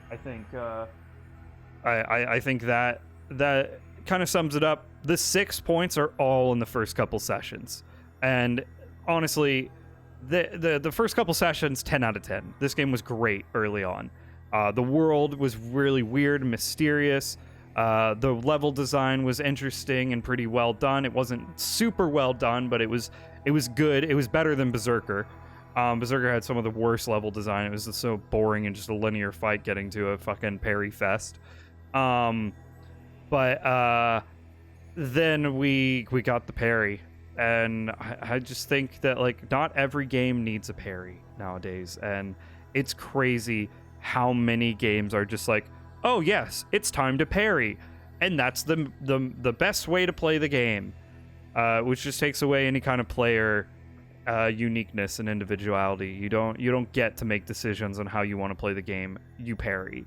I think I think that kind of sums it up. The 6 points are all in the first couple sessions, and honestly, the first couple sessions, 10 out of 10. This game was great early on. The world was really weird and mysterious. The level design was interesting and pretty well done. It wasn't super well done, but it was good. It was better than Berserker. Berserker had some of the worst level design. It was just so boring and just a linear fight getting to a fucking parry fest. But then we got the parry, and I just think that like not every game needs a parry nowadays, and it's crazy how many games are just like, oh yes, it's time to parry, and that's the best way to play the game, which just takes away any kind of player uniqueness and individuality. You don't get to make decisions on how you want to play the game. You parry,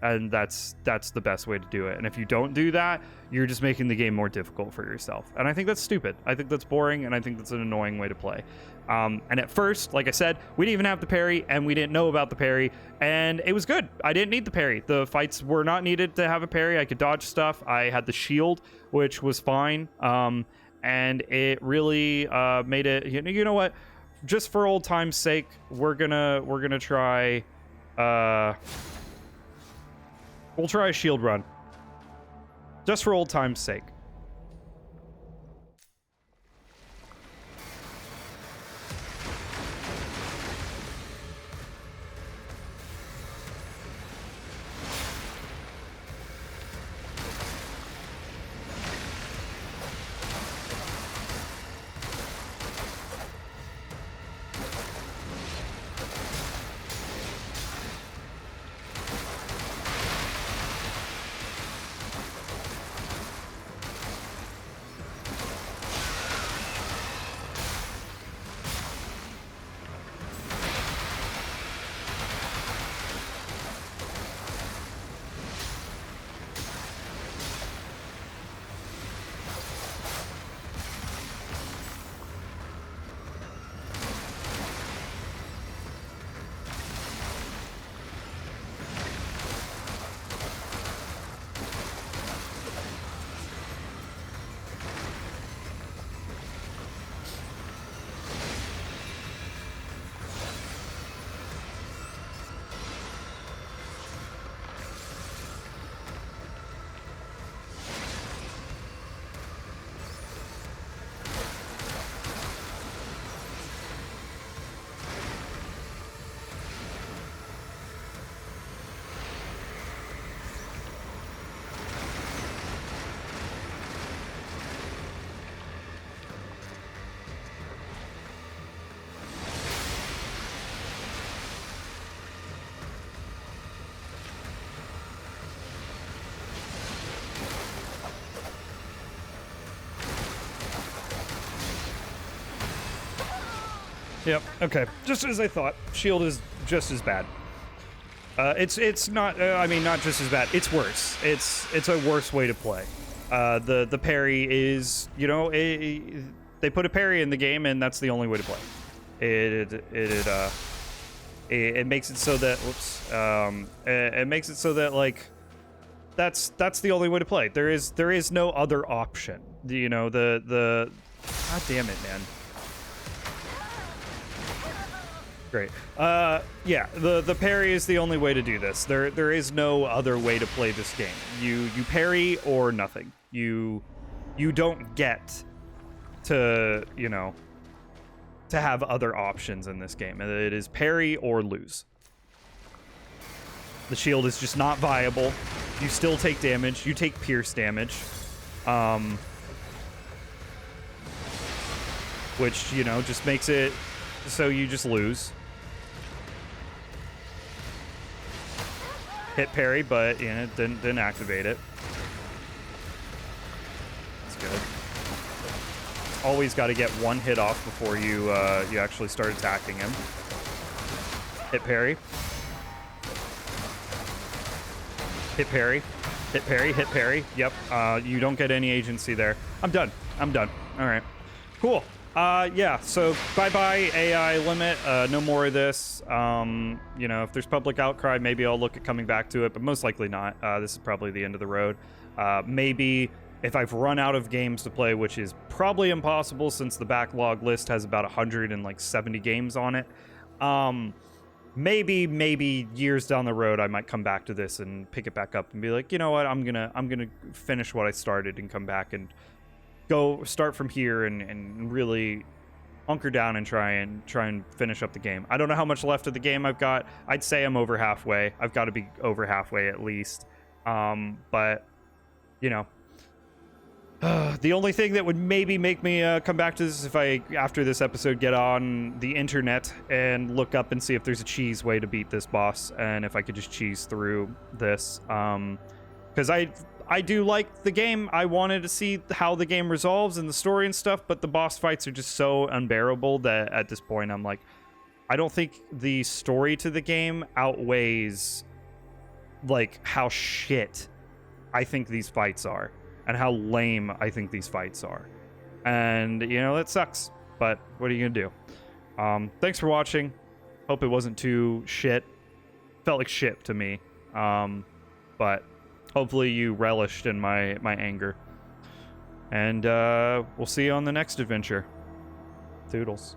and that's the best way to do it. And if you don't do that, you're just making the game more difficult for yourself. And I think that's stupid. I think that's boring, and I think that's an annoying way to play. And at first, like I said, we didn't even have the parry, and we didn't know about the parry, and it was good. I didn't need the parry. The fights were not needed to have a parry. I could dodge stuff. I had the shield, which was fine. And it really made it. You know what? Just for old time's sake, we're gonna try. We'll try a shield run. Just for old time's sake. Yep. Okay. Just as I thought. Shield is just as bad. It's not. I mean, not just as bad. It's worse. It's a worse way to play. The parry is, you know, they put a parry in the game, and that's the only way to play. It makes it so that it makes it so that like that's the only way to play. There is no other option. You know, the God damn it, man. Great. Yeah, the parry is the only way to do this. There is no other way to play this game. You parry or nothing. You don't get to, you know, to have other options in this game. It is parry or lose. The shield is just not viable. You still take damage. You take pierce damage. Which, you know, just makes it so you just lose. Hit parry, but you know, didn't activate it. That's good. Always got to get one hit off before you you actually start attacking him. Hit parry. Hit parry. Hit parry. Hit parry. Yep. You don't get any agency there. I'm done. I'm done. All right. Cool. Yeah, so bye-bye AI limit. No more of this. You know, if there's public outcry, maybe I'll look at coming back to it, but most likely not. This is probably the end of the road. Maybe if I've run out of games to play, which is probably impossible since the backlog list has about 170 games on it. Maybe years down the road I might come back to this and pick it back up and be like, you know what, I'm gonna finish what I started and come back and go start from here and really hunker down and try and finish up the game. I don't know how much left of the game I've got. I'd say I'm over halfway. I've got to be over halfway at least. But you know, the only thing that would maybe make me come back to this is if I, after this episode, get on the internet and look up and see if there's a cheese way to beat this boss, and if I could just cheese through this. Because I do like the game. I wanted to see how the game resolves and the story and stuff, but the boss fights are just so unbearable that at this point I'm like, I don't think the story to the game outweighs like how shit I think these fights are and how lame I think these fights are. And, you know, that sucks, but what are you gonna do? Thanks for watching. Hope it wasn't too shit. Felt like shit to me. But hopefully you relished in my anger. And we'll see you on the next adventure. Toodles.